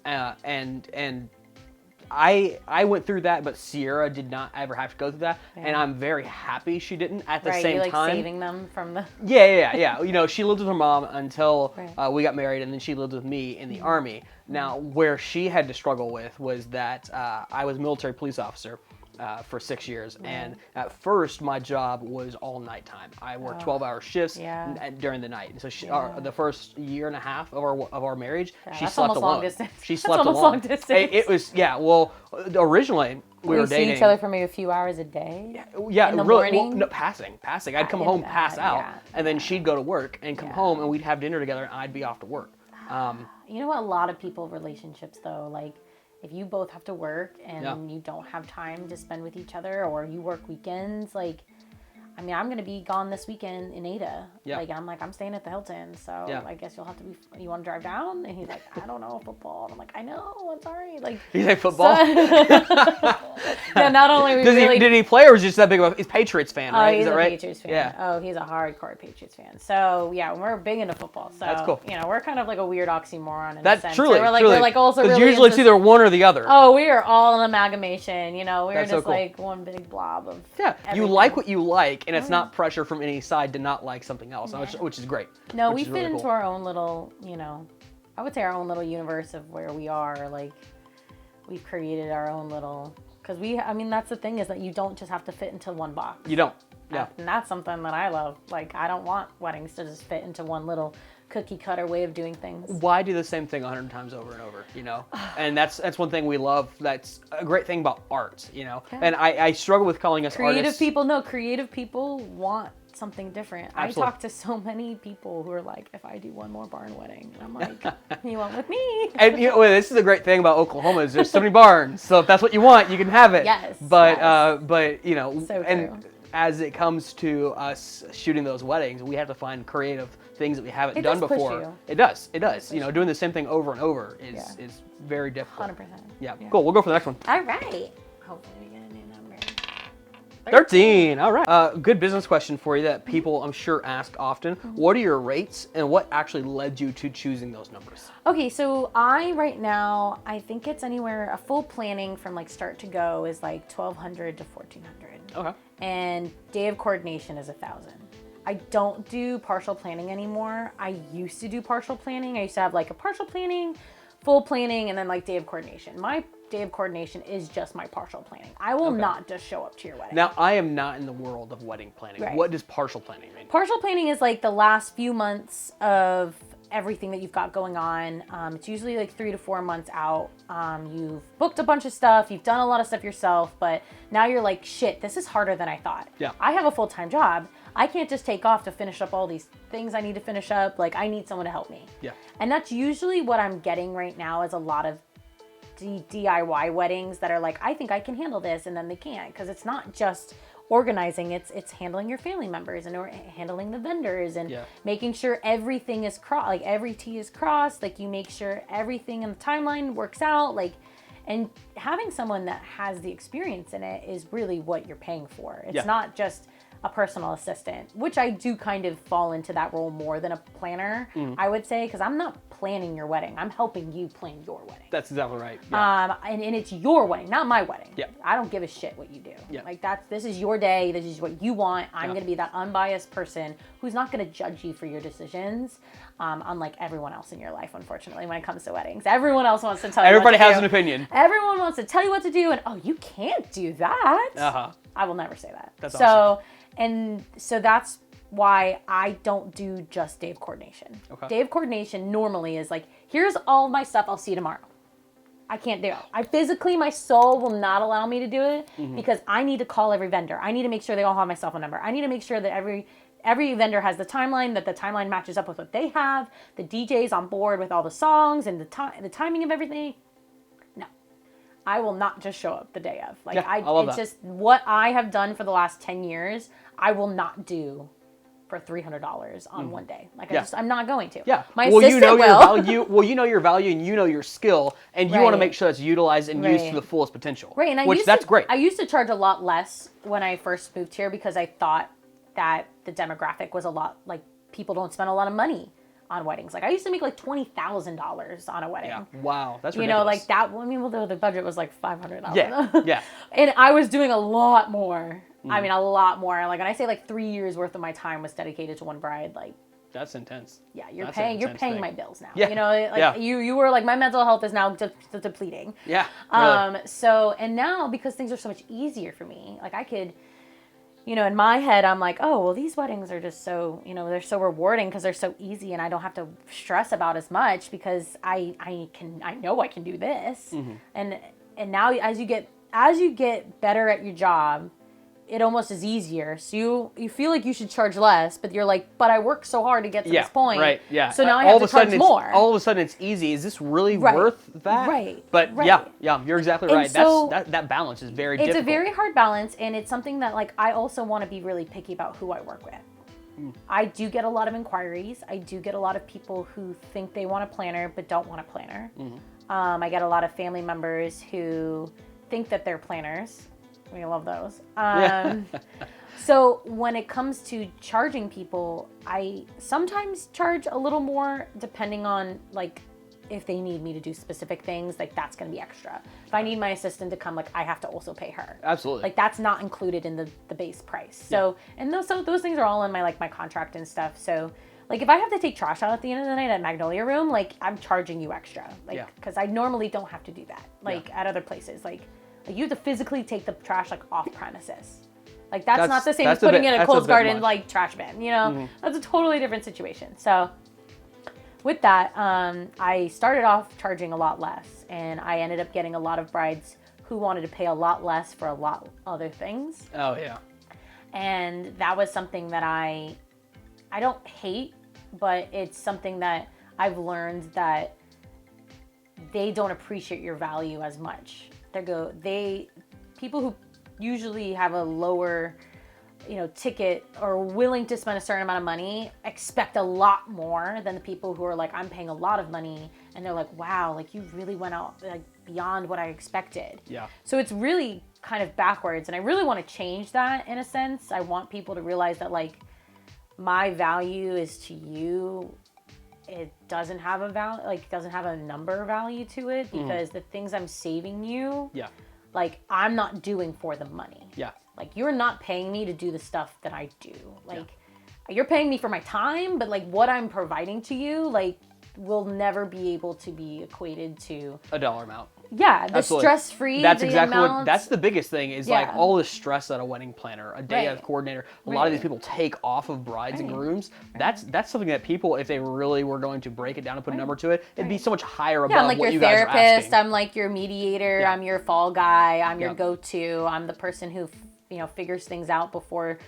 and I went through that, but Sierra did not ever have to go through that, and I'm very happy she didn't. At the
Right,
same
you like
time,
saving them from the
yeah. You know, she lived with her mom until
Right.
we got married, and then she lived with me in the Army. Now, where she had to struggle with was that I was a military police officer for 6 years, and at first my job was all nighttime. I worked 12-hour shifts
Yeah.
During the night, and so
Yeah.
the first year and a half of our marriage, she
that's
slept
almost
alone.
long distance.
She
That's
slept
almost
alone.
long distance.
It was Well, originally we were
see
dating
each other for maybe a few hours a day.
Yeah,
in the
really.
morning?
Well, no, passing. I'd come
in
home,
that,
pass out,
yeah,
and then she'd go to work and come home, and we'd have dinner together, and I'd be off to work.
You know what? A lot of people, relationships though, like, if you both have to work and
Yeah.
you don't have time to spend with each other, or you work weekends, like, I mean, I'm going to be gone this weekend in Ada.
Yeah.
Like, I'm like, I'm staying at the Hilton, so
Yeah.
I guess you'll have to be, you want to drive down? And he's like, I don't know, football. And I'm like, I know, I'm sorry. Like,
You say football?
yeah, not only we really...
Did he play, or was he just that big of a he's a Patriots fan,
Oh,
right?
he's
Is that
a
right?
Patriots fan.
Yeah.
Oh, he's a hardcore Patriots fan. So yeah, we're big into football. So
That's cool.
you know, we're kind of like a weird oxymoron in a
That's
sense.
truly,
So we're like,
truly.
we're like also
'Cause
really
usually it's
into...
either one or the other.
Oh, we are all an amalgamation. You know, we're
That's so
just
cool.
like one big blob of
Yeah, you
everything.
like what you like, and it's not pressure from any side to not like something else, which is great.
No,
which
we
is
fit
really
into
cool.
our own little, you know, I would say our own little universe of where we are. Like, we've created our own little, because I mean, that's the thing, is that you don't just have to fit into one box.
You don't. Yeah.
And that's something that I love. Like, I don't want weddings to just fit into one little cookie cutter way of doing things.
Why do the same thing 100 times over and over, you know? And that's one thing we love. That's a great thing about art, you know?
Yeah.
And I struggle with calling us artists.
Creative people want something different.
Absolutely.
I talk to so many people who are like, if I do one more barn wedding, and I'm like, you want with me?
And you know, this is the great thing about Oklahoma, is there's so many barns. So if that's what you want, you can have it.
Yes,
But
yes.
but you know,
So
and
true.
as it comes to us shooting those weddings, we have to find creative things that we haven't
It
done
does push
before.
you.
It does. You know, doing the same thing over and over is very difficult.
100%.
Yeah. Cool. We'll go for the next one.
All right. Hopefully we get a new number.
13. All right. Good business question for you that people, I'm sure, ask often. What are your rates, and what actually led you to choosing those numbers?
Okay, so right now, I think it's anywhere, a full planning from like start to go is like 1,200 to 1,400.
Okay.
And day of coordination is 1,000. I don't do partial planning anymore. I used to do partial planning. I used to have like a partial planning, full planning, and then like day of coordination. My day of coordination is just my partial planning. I will not just show up to your wedding.
Now, I am not in the world of wedding planning.
Right.
What does partial planning mean?
Partial planning is like the last few months of everything that you've got going on. It's usually like 3 to 4 months out. You've booked a bunch of stuff. You've done a lot of stuff yourself, but now you're like, shit, this is harder than I thought.
Yeah.
I have a full-time job. I can't just take off to finish up all these things I need to finish up. Like, I need someone to help me.
Yeah.
And that's usually what I'm getting right now, is a lot of DIY weddings that are like, I think I can handle this, and then they can't, because it's not just organizing. It's handling your family members and or handling the vendors and making sure everything is like every T is crossed. Like you make sure everything in the timeline works out. Like, and having someone that has the experience in it is really what you're paying for. It's not just a personal assistant, which I do kind of fall into that role more than a planner, I would say, because I'm not planning your wedding. I'm helping you plan your wedding.
That's exactly right.
And it's your wedding, not my wedding.
Yeah.
I don't give a shit what you do. Like this is your day. This is what you want. I'm going to be that unbiased person who's not going to judge you for your decisions. Unlike everyone else in your life, unfortunately, when it comes to weddings, everyone else wants to tell you.
Everybody has an opinion.
Everyone wants to tell you what to do, and oh, you can't do that. I will never say that.
That's awesome.
And so that's why I don't do just Dave coordination. Dave coordination normally is like, here's all of my stuff. I'll see you tomorrow. I can't do it. I physically, my soul will not allow me to do it because I need to call every vendor. I need to make sure they all have my cell phone number. I need to make sure that every vendor has the timeline, that the timeline matches up with what they have. The DJ's on board with all the songs and the timing of everything. No. I will not just show up the day of. Like I love it's that. Just what I have done for the last 10 years, I will not do for $300 on one day. Like I'm not going to.
Yeah.
My
well,
assistant
your
will.
value. Well, you know your value and you know your skill, and you want to make sure it's utilized and used to the fullest potential.
Right. And that's great. I used to charge a lot less when I first moved here because I thought that the demographic was a lot like people don't spend a lot of money on weddings. Like I used to make like $20,000 on a wedding.
Yeah. Wow. That's ridiculous.
You know, like that. I mean, well, the budget was like $500.
Yeah.
And I was doing a lot more. I mean, a lot more. Like, and I say like 3 years worth of my time was dedicated to one bride. Like,
that's intense.
Yeah, you're paying my bills now.
Yeah.
You know, like you were like, my mental health is now depleting.
Yeah. Really.
So, and now because things are so much easier for me, like I could, you know, in my head, I'm like, oh, well, these weddings are just so, you know, they're so rewarding because they're so easy and I don't have to stress about as much because I know I can do this. And now as you get better at your job, it almost is easier. So you feel like you should charge less, but you're like, but I worked so hard to get to this point.
Right. Yeah.
So now I have to charge more.
All of a sudden it's easy. Is this really worth that?
Right.
But yeah, you're exactly right. So that balance is very difficult.
It's a very hard balance, and it's something that like I also want to be really picky about who I work with. I do get a lot of inquiries. I do get a lot of people who think they want a planner but don't want a planner. I get a lot of family members who think that they're planners. We love those. So when it comes to charging people, I sometimes charge a little more depending on like if they need me to do specific things, like that's going to be extra. If I need my assistant to come, like I have to also pay her.
Absolutely.
Like that's not included in the base price. So, and those things are all in my contract and stuff. So like if I have to take trash out at the end of the night at Magnolia Room, like I'm charging you extra. Like, cause I normally don't have to do that. Like at other places, like you have to physically take the trash like off premises. Like that's not the same as putting it in a Coles Garden like trash bin, you know? That's a totally different situation. So with that, I started off charging a lot less, and I ended up getting a lot of brides who wanted to pay a lot less for a lot other things.
Oh yeah.
And that was something that I don't hate, but it's something that I've learned that they don't appreciate your value as much. People who usually have a lower, you know, ticket or willing to spend a certain amount of money expect a lot more than the people who are like, I'm paying a lot of money, and they're like, wow, like you really went out like beyond what I expected. Yeah. So it's really kind of backwards, and I really want to change that in a sense. I want people to realize that like my value is to you. It doesn't have a value, like doesn't have a number value to it because the things I'm saving you, like I'm not doing for the money. Yeah. Like you're not paying me to do the stuff that I do. Like you're paying me for my time, but like what I'm providing to you, like will never be able to be equated to
a dollar amount.
Yeah, the stress-free.
That's exactly what. That's the biggest thing is like all the stress that a wedding planner, a day of coordinator, a lot of these people take off of brides and grooms. That's something that people, if they really were going to break it down and put a number to it, it'd be so much higher above
I'm like
what
your
you guys are asking.
therapist. I'm like your mediator. I'm your fall guy. I'm your go-to. I'm the person who figures things out before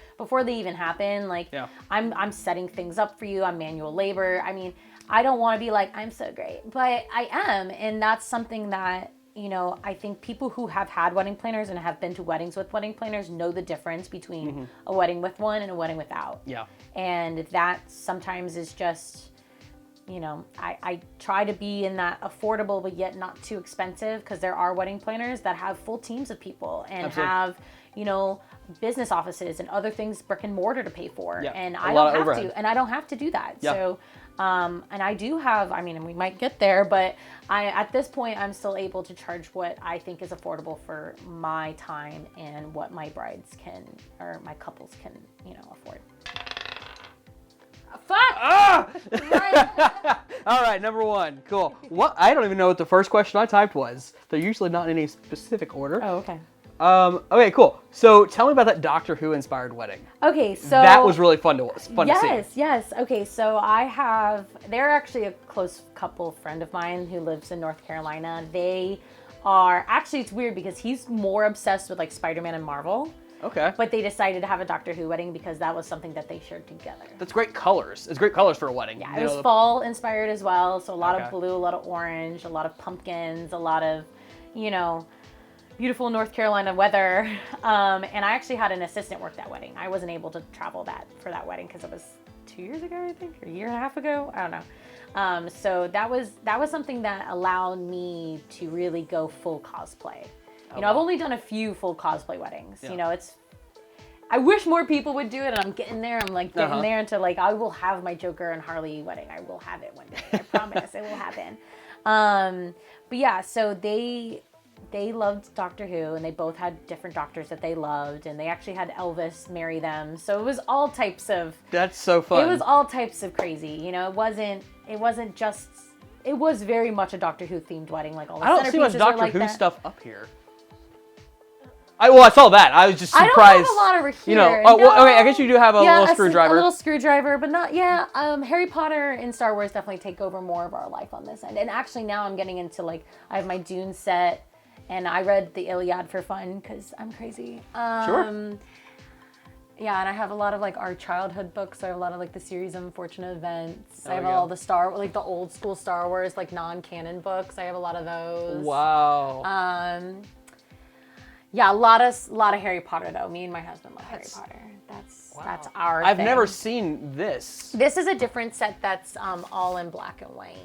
they even happen. Like I'm setting things up for you. I'm manual labor. I mean, I don't want to be like, I'm so great, but I am. And that's something that you know, I think people who have had wedding planners and have been to weddings with wedding planners know the difference between a wedding with one and a wedding without.
Yeah.
And that sometimes is just, you know, I try to be in that affordable but yet not too expensive, because there are wedding planners that have full teams of people and have, you know, business offices and other things, brick and mortar to pay for.
Yeah.
And
I don't
have to do that.
Yeah.
So, and I do have, I mean, and we might get there, but at this point, I'm still able to charge what I think is affordable for my time and what my brides can, or my couples can, you know, afford. Fuck!
Ah! All right, number one. Cool. What? I don't even know what the first question I typed was. They're usually not in any specific order.
Oh, okay.
Okay, cool. So tell me about that Doctor Who inspired wedding.
Okay, so
that was really fun to see.
Yes. Okay, so they're actually a close couple friend of mine who lives in North Carolina. They are, actually it's weird because he's more obsessed with like Spider-Man and Marvel.
Okay.
But they decided to have a Doctor Who wedding because that was something that they shared together.
That's great colors. It's great colors for a wedding.
Yeah, it was fall inspired as well. So a lot of blue, a lot of orange, a lot of pumpkins, a lot of, you know, beautiful North Carolina weather. And I actually had an assistant work that wedding. I wasn't able to travel for that wedding because it was 2 years ago, I think, or a year and a half ago. I don't know. So that was something that allowed me to really go full cosplay. You know, I've only done a few full cosplay weddings. Yeah. You know, I wish more people would do it, and I'm getting there. I'm like getting there into like, I will have my Joker and Harley wedding. I will have it one day. I promise it will happen. But yeah, so they loved Doctor Who, and they both had different doctors that they loved, and they actually had Elvis marry them. So it was all types of.
That's so fun.
It was all types of crazy. You know, it wasn't just. It was very much a Doctor Who themed wedding. Like all the
I don't see much Doctor
like
Who
that.
stuff up here. I saw that. I was just surprised.
I don't have a lot over here.
You know, well, okay, I guess you do have a little screwdriver.
A little screwdriver, but not, Harry Potter and Star Wars definitely take over more of our life on this end. And actually now I'm getting into like, I have my Dune set, and I read the Iliad for fun because I'm crazy.
Sure.
Yeah, and I have a lot of like our childhood books. I have a lot of like the series of unfortunate events. I have all the the old school Star Wars, like non-canon books. I have a lot of those.
Wow.
Yeah, a lot of Harry Potter though. Me and my husband love Harry Potter. That's our
I've
thing.
never seen this.
This is a different set that's all in black and white.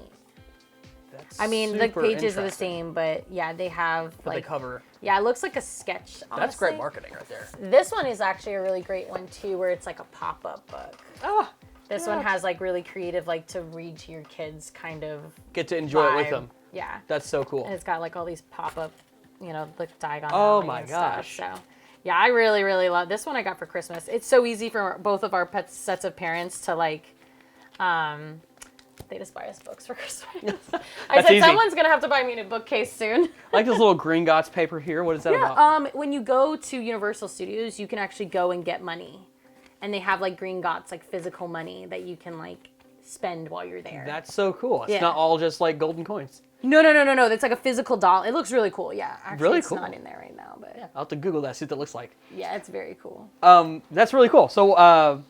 That's
I mean, the pages are the same, but yeah, they have
like the cover.
Yeah, it looks like a sketch. Honestly.
That's great marketing right there.
This one is actually a really great one too, where it's like a pop-up book.
Oh.
This one has like really creative, like to read to your kids kind of.
Get to enjoy
vibe.
it with them.
Yeah.
That's so cool.
And it's got like all these pop-up, you know, the Diagon.
Oh my gosh.
Stuff, so, yeah, I really, really love this one. I got for Christmas. It's so easy for both of our sets of parents to like. They just buy us books for Christmas. I said someone's gonna have to buy me a bookcase soon.
I like this little Green Gots paper here. What is that about?
When you go to Universal Studios, you can actually go and get money, and they have like Green Gots, like physical money that you can like spend while you're there.
That's so cool. It's not all just like golden coins.
No. It's like a physical doll. It looks really cool. Yeah, actually,
really
it's
cool.
not in there right now, but
I'll have to Google that, see what that looks like.
Yeah, it's very cool.
That's really cool. So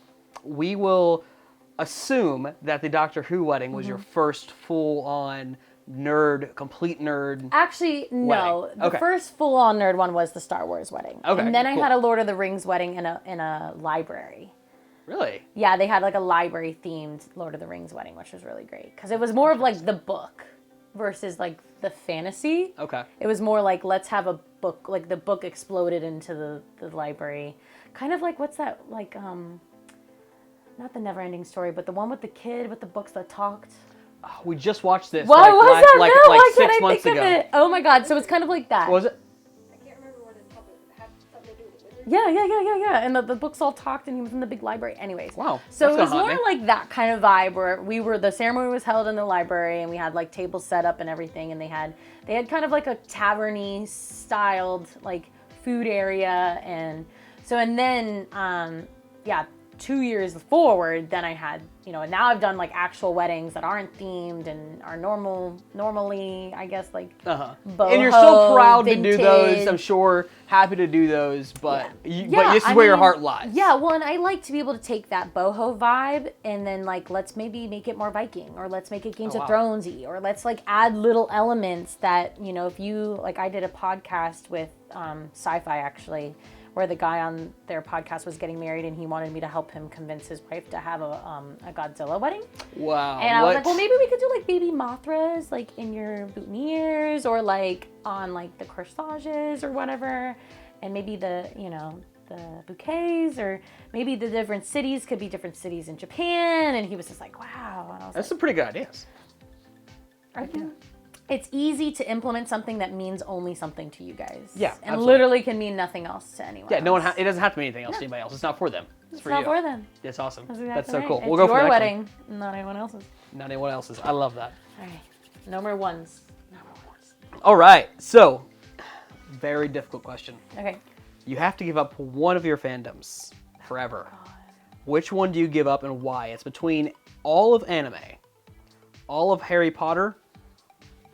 we will assume that the Doctor Who wedding was your first full-on complete nerd.
Actually, no. The first full-on nerd one was the Star Wars wedding.
Okay,
and then I had a Lord of the Rings wedding in a library.
Really?
Yeah, they had like a library-themed Lord of the Rings wedding, which was really great because it was more of like the book versus like the fantasy.
Okay.
It was more like let's have a book. Like the book exploded into the library, kind of like what's that like not the Never-Ending Story, but the one with the kid with the books that talked.
Oh, we just watched this.
What was that?
Like
Why
6
can't I
months
think
ago.
of it? Oh my god! So it's kind of like that.
What was it?
I can't remember what it's called. It had something to do with it.
Yeah. And the books all talked, and he was in the big library. Anyways.
Wow.
So it was more like that kind of vibe where the ceremony was held in the library, and we had like tables set up and everything, and they had kind of like a tavern-y styled like food area, and then 2 years forward, then I had, and now I've done like actual weddings that aren't themed and are normally, I guess, like boho,
and you're still proud
vintage.
to do those, I'm sure, happy to do those, but but this is where your heart lies.
Yeah, well, and I like to be able to take that boho vibe and then like let's maybe make it more Viking, or let's make it Games of Thronesy, or let's like add little elements that, if you, like I did a podcast with Sci-Fi actually, where the guy on their podcast was getting married and he wanted me to help him convince his wife to have a Godzilla wedding.
Wow.
And I was like, well, maybe we could do like baby Mothras like in your boutonnieres, or like on like the corsages or whatever. And maybe the bouquets, or maybe the different cities could be different cities in Japan. And he was just like, wow. And I was
That's some pretty good ideas.
It's easy to implement something that means only something to you guys.
Yeah,
and
absolutely.
literally can mean nothing else to anyone.
Yeah,
else.
it doesn't have to be anything else to anybody else. It's not for them. It's for you.
Not for them.
It's awesome.
That's, exactly
That's so
right.
cool.
It's
We'll go for
your
the next
wedding, not anyone else's.
Not anyone else's. I love that.
All right, no more ones.
All right, so very difficult question.
Okay.
You have to give up one of your fandoms forever. Which one do you give up and why? It's between all of anime, all of Harry Potter,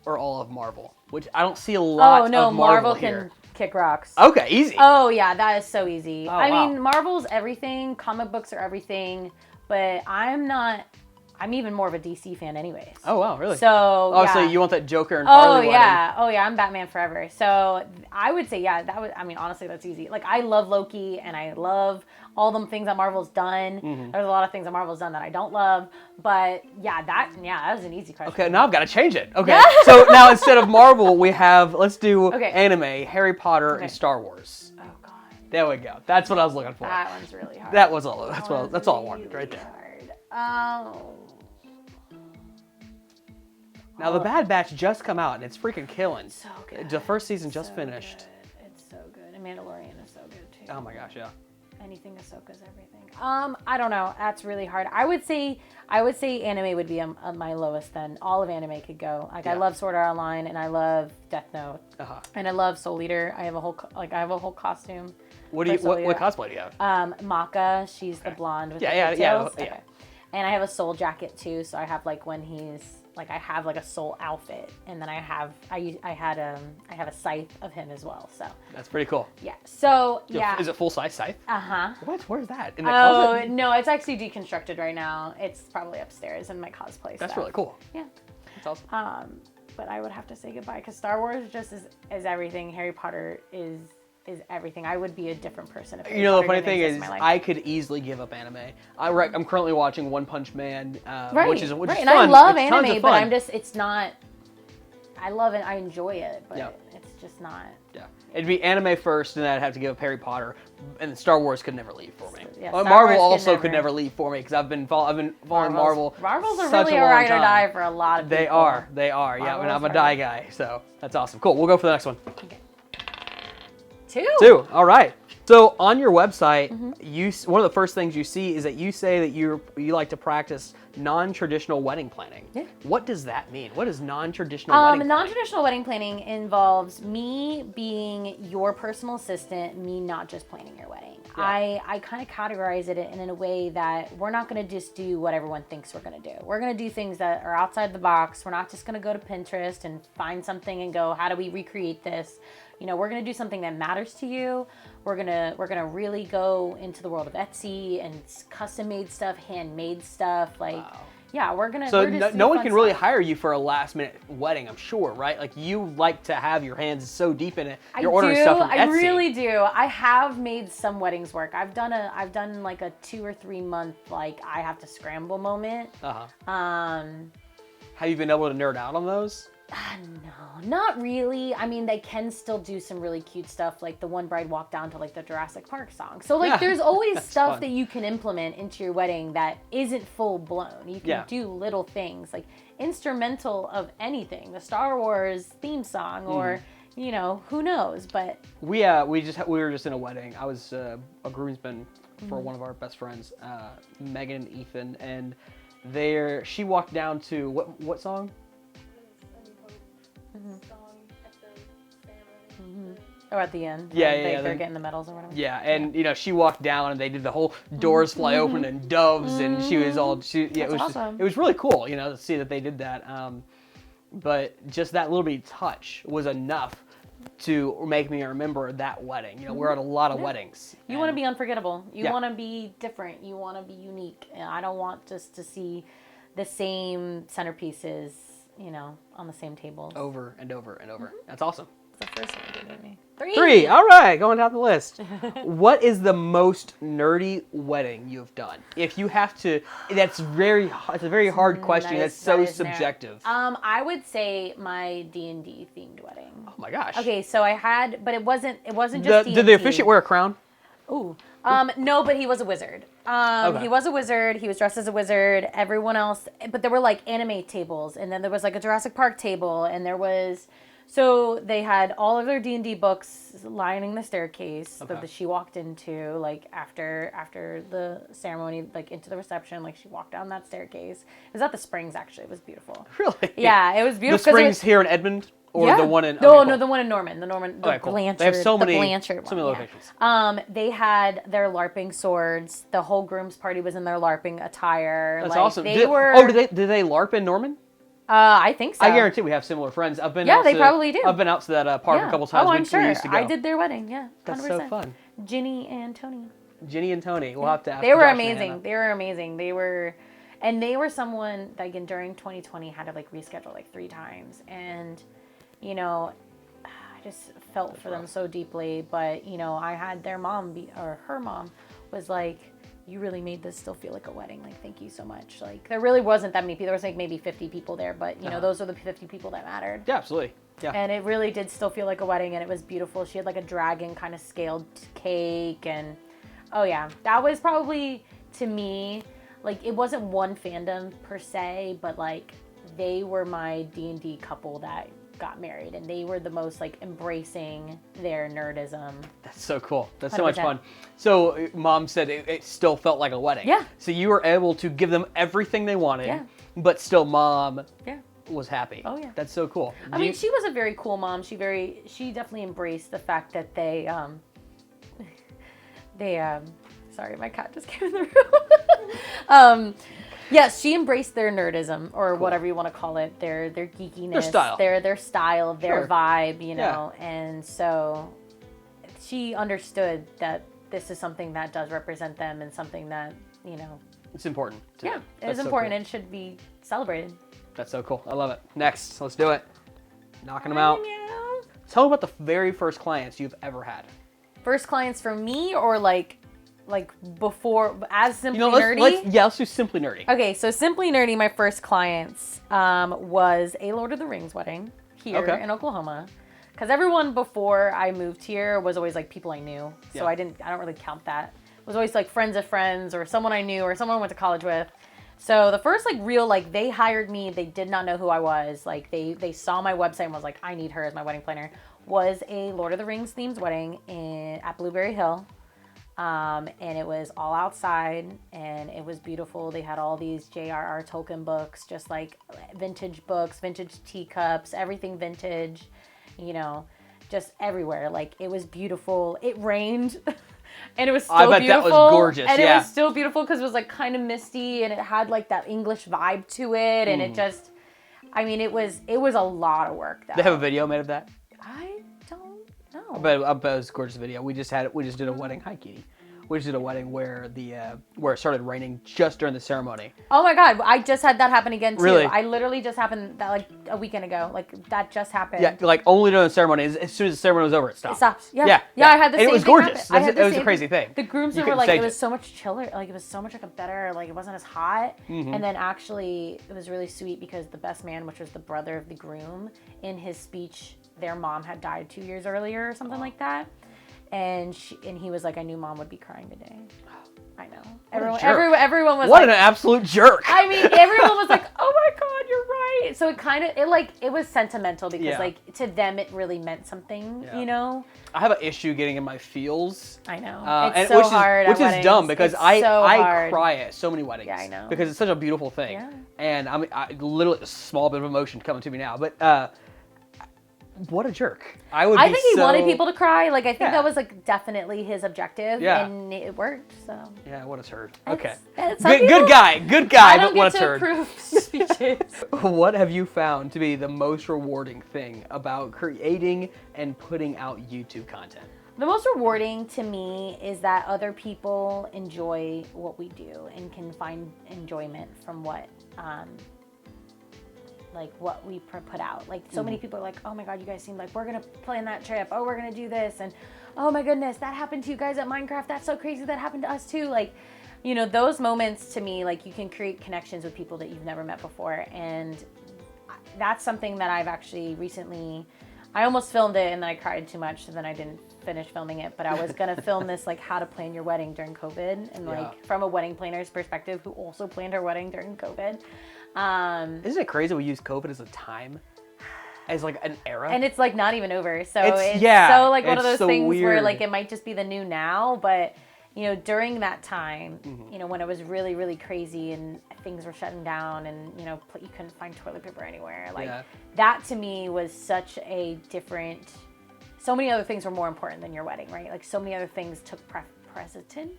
or all of Marvel. Which I don't see a lot of Marvel here.
Can kick rocks.
Okay, easy.
Oh yeah, that is so easy.
Oh,
I
wow.
mean, Marvel's everything. Comic books are everything. But I'm even more of a DC fan anyways.
Oh wow, really?
So
so you want that Joker and Harley wedding?
I'm Batman forever. So I would say honestly, that's easy. Like I love Loki and I love all the things that Marvel's done.
Mm-hmm.
There's a lot of things that Marvel's done that I don't love, but that was an easy question.
Okay, now I've got to change it. Okay, so now instead of Marvel, let's do anime, Harry Potter, and Star Wars.
Oh God.
There we go. That's what I was looking for.
That one's really hard.
That's all I wanted right there.
Oh.
Now the Bad Batch just come out and it's freaking killing.
So good.
The first season just finished.
Good. It's so good. And Mandalorian is so good too.
Oh my gosh, yeah.
Anything Ahsoka's everything. I don't know. That's really hard. I would say anime would be my lowest. Then all of anime could go. Like I love Sword Art Online and I love Death Note and I love Soul Eater. I have a whole costume.
What cosplay do you have?
Maka. She's the blonde with the
yeah.
Okay. And I have a Soul jacket too. So I have like when he's like I have like a Soul outfit, and then I have a scythe of him as well. So
that's pretty cool.
Yeah. So yeah.
Is it full size scythe? What? Where's that? In the closet?
No, it's actually deconstructed right now. It's probably upstairs in my cosplay.
That's
stuff.
really cool.
Yeah.
That's awesome.
But I would have to say goodbye because Star Wars just is everything. Harry Potter is everything. I would be a different person if Harry Potter
the funny
didn't
thing
exist
is,
in my life.
I could easily give up anime. I'm currently watching One Punch Man, which is
right.
fun.
And I love
it's tons
anime,
of
but
fun.
it's not. I love it. I enjoy it, but it's just not.
Yeah, it'd be anime first, and then I'd have to give up Harry Potter, and Star Wars could never leave for me.
Yeah,
Marvel also could never leave for me because I've been following Marvel.
Marvels are
such
really
a
a
long
ride or
time.
die for a lot of people.
They are. Yeah, and I'm a
Marvel's
die guy, so that's awesome. Cool. We'll go for the next one.
Okay.
2. All right. So on your website, one of the first things you see is that you say that you like to practice non-traditional wedding planning.
Yeah.
What does that mean? What is non-traditional wedding planning?
Non-traditional wedding planning involves me being your personal assistant, me not just planning your wedding. Yeah. I kind of categorize it in a way that we're not going to just do what everyone thinks we're going to do. We're going to do things that are outside the box. We're not just going to go to Pinterest and find something and go, how do we recreate this? We're going to do something that matters to you. We're going to really go into the world of Etsy and custom made stuff, handmade stuff. Like, yeah, we're going to.
So no one can really hire you for a last minute wedding, I'm sure, right? Like you like to have your hands so deep in it. You're ordering stuff from Etsy.
I really do. I have made some weddings work. I've done like a 2 or 3 month, like I have to scramble moment.
Have you been able to nerd out on those?
No, not really. I mean, they can still do some really cute stuff, like the one bride walked down to like the Jurassic Park song. So like, there's always stuff
fun.
that you can implement into your wedding that isn't full blown. You can do little things like instrumental of anything, the Star Wars theme song, or who knows. But
we were just in a wedding. I was a groomsman for one of our best friends, Megan and Ethan, and she walked down to what song?
Song at the ceremony.
Oh, at the end.
Yeah,
when
yeah, yeah,
they're
then-
getting the medals or whatever.
Yeah, and you know, she walked down and they did the whole doors fly open and doves, and she was all it was
awesome.
it was really cool, you know, to see that they did that. But just that little bitty touch was enough to make me remember that wedding. You know, we're at a lot of weddings.
You want to be unforgettable. You
Yeah.
want to be different. You want to be unique. And I don't want just to see the same centerpieces, you know, on the same tables.
Over and over and over. That's awesome.
That's the first one I did with me.
3. All right, going down the list. What is the most nerdy wedding you've done? If you have to, it's a very hard question. That's so subjective.
I would say my D&D themed wedding.
Oh my gosh.
Okay, so I had, but it wasn't just D&D.
Did the officiant wear a crown?
Ooh. No, but he was a wizard.
Okay.
He was a wizard. He was dressed as a wizard. Everyone else, but there were like anime tables, and then there was like a Jurassic Park table, and there was, so they had all of their D&D books lining the staircase that she walked into, like after the ceremony, like into the reception, like she walked down that staircase. It was at the Springs, actually. It was beautiful.
Really?
Yeah, it was
The
beautiful.
Springs here in Edmond? Or the one in...
No,
okay, cool.
the one in Norman. The
cool.
Blanchard.
They have so many
Blanchard one,
locations.
They had their LARPing swords. The whole groom's party was in their LARPing attire.
That's
like,
awesome.
They
did
were.
they LARP in Norman?
I think so.
I guarantee we have similar friends. I've been
Yeah,
out
they
to,
probably do.
I've been out to that park a couple times.
Oh, I'm
we
sure.
used to go.
I did their wedding. Yeah, 100%.
That's so fun.
Ginny and Tony.
Ginny and Tony. We'll have to ask
They were
Josh and
amazing.
Hannah.
They were amazing. They were someone like during 2020 had to like reschedule like 3 times, and you know, I just felt for them so deeply. But you know, I had their mom her mom was like, you really made this still feel like a wedding. Like, thank you so much. Like, there really wasn't that many people. There was like maybe 50 people there, but you know, those are the 50 people that mattered.
Yeah, absolutely. Yeah.
And it really did still feel like a wedding, and it was beautiful. She had like a dragon kind of scaled cake, and oh yeah, that was probably, to me, like, it wasn't one fandom per se, but like they were my D&D couple that got married, and they were the most like embracing their nerdism.
That's so cool. That's so much
100%.
fun. So Mom said it still felt like a wedding.
Yeah.
So you were able to give them everything they wanted,
Yeah.
but still Mom
Yeah.
was happy.
Oh, yeah.
That's so cool.
I mean, she was a very cool mom. She definitely embraced the fact that they sorry, my cat just came in the room. Yes, she embraced their nerdism, or whatever you want to call it, their geekiness, their style, their vibe, you know. And so she understood that this is something that does represent them, and something that, you know,
It's important.
it is important and should be celebrated.
That's so cool. I love it. Next, let's do it. Knocking them out. Tell me about the very first clients you've ever had.
First clients for me, or like before, as Simply
You know,
Nerdy?
let's do Simply Nerdy.
Okay, so Simply Nerdy, my first clients was a Lord of the Rings wedding here in Oklahoma. Because everyone before I moved here was always like people I knew. So I don't really count that. It was always like friends of friends, or someone I knew, or someone I went to college with. So the first like real, like, they hired me, they did not know who I was. Like they saw my website and was like, I need her as my wedding planner. Was a Lord of the Rings themed wedding at Blueberry Hill. And it was all outside, and it was beautiful. They had all these J.R.R. Tolkien books, just like vintage books, vintage teacups, everything vintage, you know, just everywhere. Like, it was beautiful. It rained, and it was still beautiful. I bet that was
gorgeous,
and it was still beautiful because it was like kind of misty, and it had like that English vibe to it, and it just, I mean, it was a lot of work.
They have a video made of that?
I don't know.
I bet it was a gorgeous video. We just did a wedding. Hi, Kitty. We just did a wedding where it started raining just during the ceremony.
Oh my God, I just had that happen again too.
Really?
I literally just happened that like a weekend ago. Like, that just happened.
Yeah, like only during the ceremony. As soon as the ceremony was over, it stopped.
It stopped. Yeah.
Yeah.
I had the
And
same
it was
thing
gorgeous.
happen.
It was a crazy thing.
The groomsmen were like, it was so much chiller. Like, it was so much like a better, like, it wasn't as hot. And then actually, it was really sweet because the best man, which was the brother of the groom, in his speech, their mom had died 2 years earlier or something like that. And he was like, I knew Mom would be crying today. I know. Everyone was
what
like,
an absolute jerk.
I mean, everyone was like, oh my God, you're right. So it was sentimental because like to them it really meant something, you know?
I have an issue getting in my feels.
I know.
and
It's so hard at
Which is
weddings.
dumb because
It's
I
so hard.
cry at so many weddings.
Yeah, I know.
Because it's such a beautiful thing.
Yeah.
And I literally, a small bit of emotion coming to me now. But What a jerk. I
think he wanted people to cry. Like, I think that was like definitely his objective, and it worked. So
yeah, what a turd. Okay,
good
guy, but what a turd.
I don't get to approve speeches.
What have you found to be the most rewarding thing about creating and putting out YouTube content?
The most rewarding to me is that other people enjoy what we do and can find enjoyment from what we put out. Like, so many people are like, oh my God, you guys seem like we're gonna plan that trip. Oh, we're gonna do this. And oh my goodness, that happened to you guys at Minecraft. That's so crazy. That happened to us too. Like, you know, those moments to me, like, you can create connections with people that you've never met before. And that's something that I've actually recently, I almost filmed it and then I cried too much, so then I didn't finish filming it. But I was gonna film this, like, how to plan your wedding during COVID, and like from a wedding planner's perspective, who also planned her wedding during COVID.
Isn't it crazy we use COVID as a time? As like an era?
And it's like not even over. So it's so like one of those
so
things
weird.
where like it might just be the new now, but you know, during that time, you know, when it was really, really crazy and things were shutting down and, you know, you couldn't find toilet paper anywhere. Like that to me was such a different, so many other things were more important than your wedding, right? Like so many other things took precedence.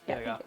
Yeah.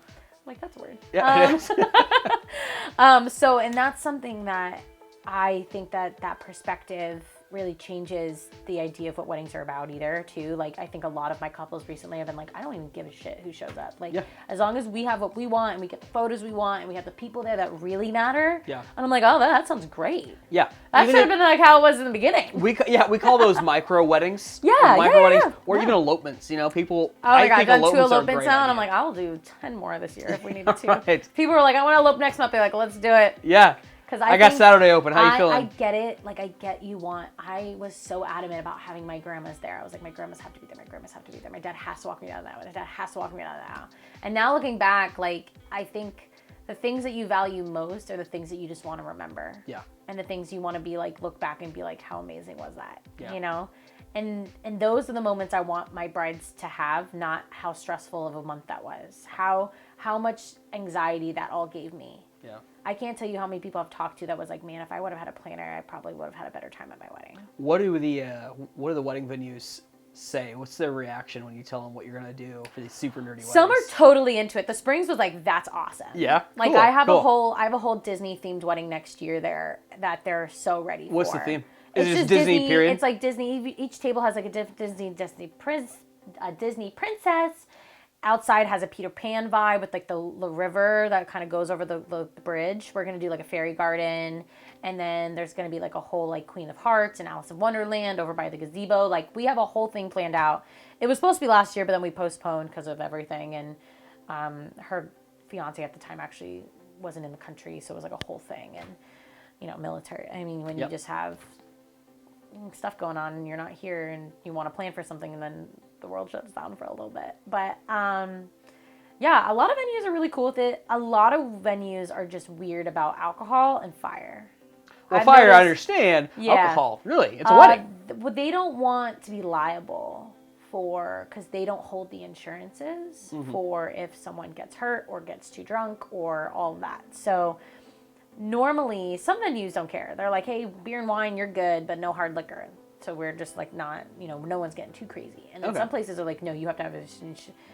Like, that's a word.
Yeah, it is.
So, and that's something that I think that perspective really changes the idea of what weddings are about either, too. Like, I think a lot of my couples recently have been like, I don't even give a shit who shows up. Like, as long as we have what we want and we get the photos we want and we have the people there that really matter. Yeah. And I'm like, oh, that sounds great.
Yeah.
That should have been like how it was in the beginning.
We call those micro weddings.
Weddings,
or even elopements. You know, people.
Oh my God, I've done 2 elopements now, and I'm
like,
I'll do 10 more this year if we needed to.
Right.
People were like, I want to elope next month. They're like, let's do it.
Yeah. Because I got Saturday open. How you feeling?
I get it. Like, I get you want. I was so adamant about having my grandmas there. I was like, my grandmas have to be there. My grandmas have to be there. My dad has to walk me down that way. My dad has to walk me down that aisle. And now looking back, like, I think the things that you value most are the things that you just want to remember. Yeah. And the things you want to be like, look back and be like, how amazing was that? Yeah. You know? And those are the moments I want my brides to have, not how stressful of a month that was. How much anxiety that all gave me. Yeah. I can't tell you how many people I've talked to that was like, man, if I would have had a planner, I probably would have had a better time at my wedding.
What do the wedding venues say? What's their reaction when you tell them what you're gonna do for these super nerdy weddings?
Some are totally into it. The Springs was like, that's awesome. Yeah. Like, cool, I have a whole Disney themed wedding next year there that they're so ready for.
What's the theme? Is it just Disney period?
It's like Disney. Each table has like a Disney princess. Outside has a Peter Pan vibe with like the river that kind of goes over the bridge. We're going to do like a fairy garden. And then there's going to be like a whole like Queen of Hearts and Alice in Wonderland over by the gazebo. Like, we have a whole thing planned out. It was supposed to be last year, but then we postponed because of everything. And her fiance at the time actually wasn't in the country. So it was like a whole thing. And, you know, military. I mean, when you just have stuff going on and you're not here and you want to plan for something and then the world shuts down for a little bit. But yeah, a lot of venues are really cool with it. A lot of venues are just weird about alcohol and fire.
Well, fire, I understand. Alcohol, really, it's a wedding.
They don't want to be liable because they don't hold the insurances for if someone gets hurt or gets too drunk or all of that. So normally, some venues don't care. They're like, hey, beer and wine, you're good, but no hard liquor. So we're just like not, you know, no one's getting too crazy. And then some places are like, no, you have to have a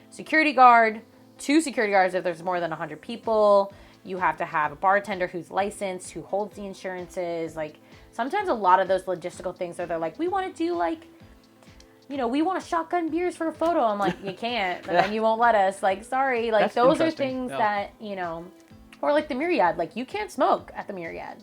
security guard, 2 security guards if there's more than 100 people. You have to have a bartender who's licensed, who holds the insurances. Like, sometimes a lot of those logistical things are they're like, we want to do like, you know, we want to shotgun beers for a photo. I'm like, you can't, but then you won't let us. Like, sorry. Like, those are things that, you know, or like the Myriad. Like, you can't smoke at the Myriad.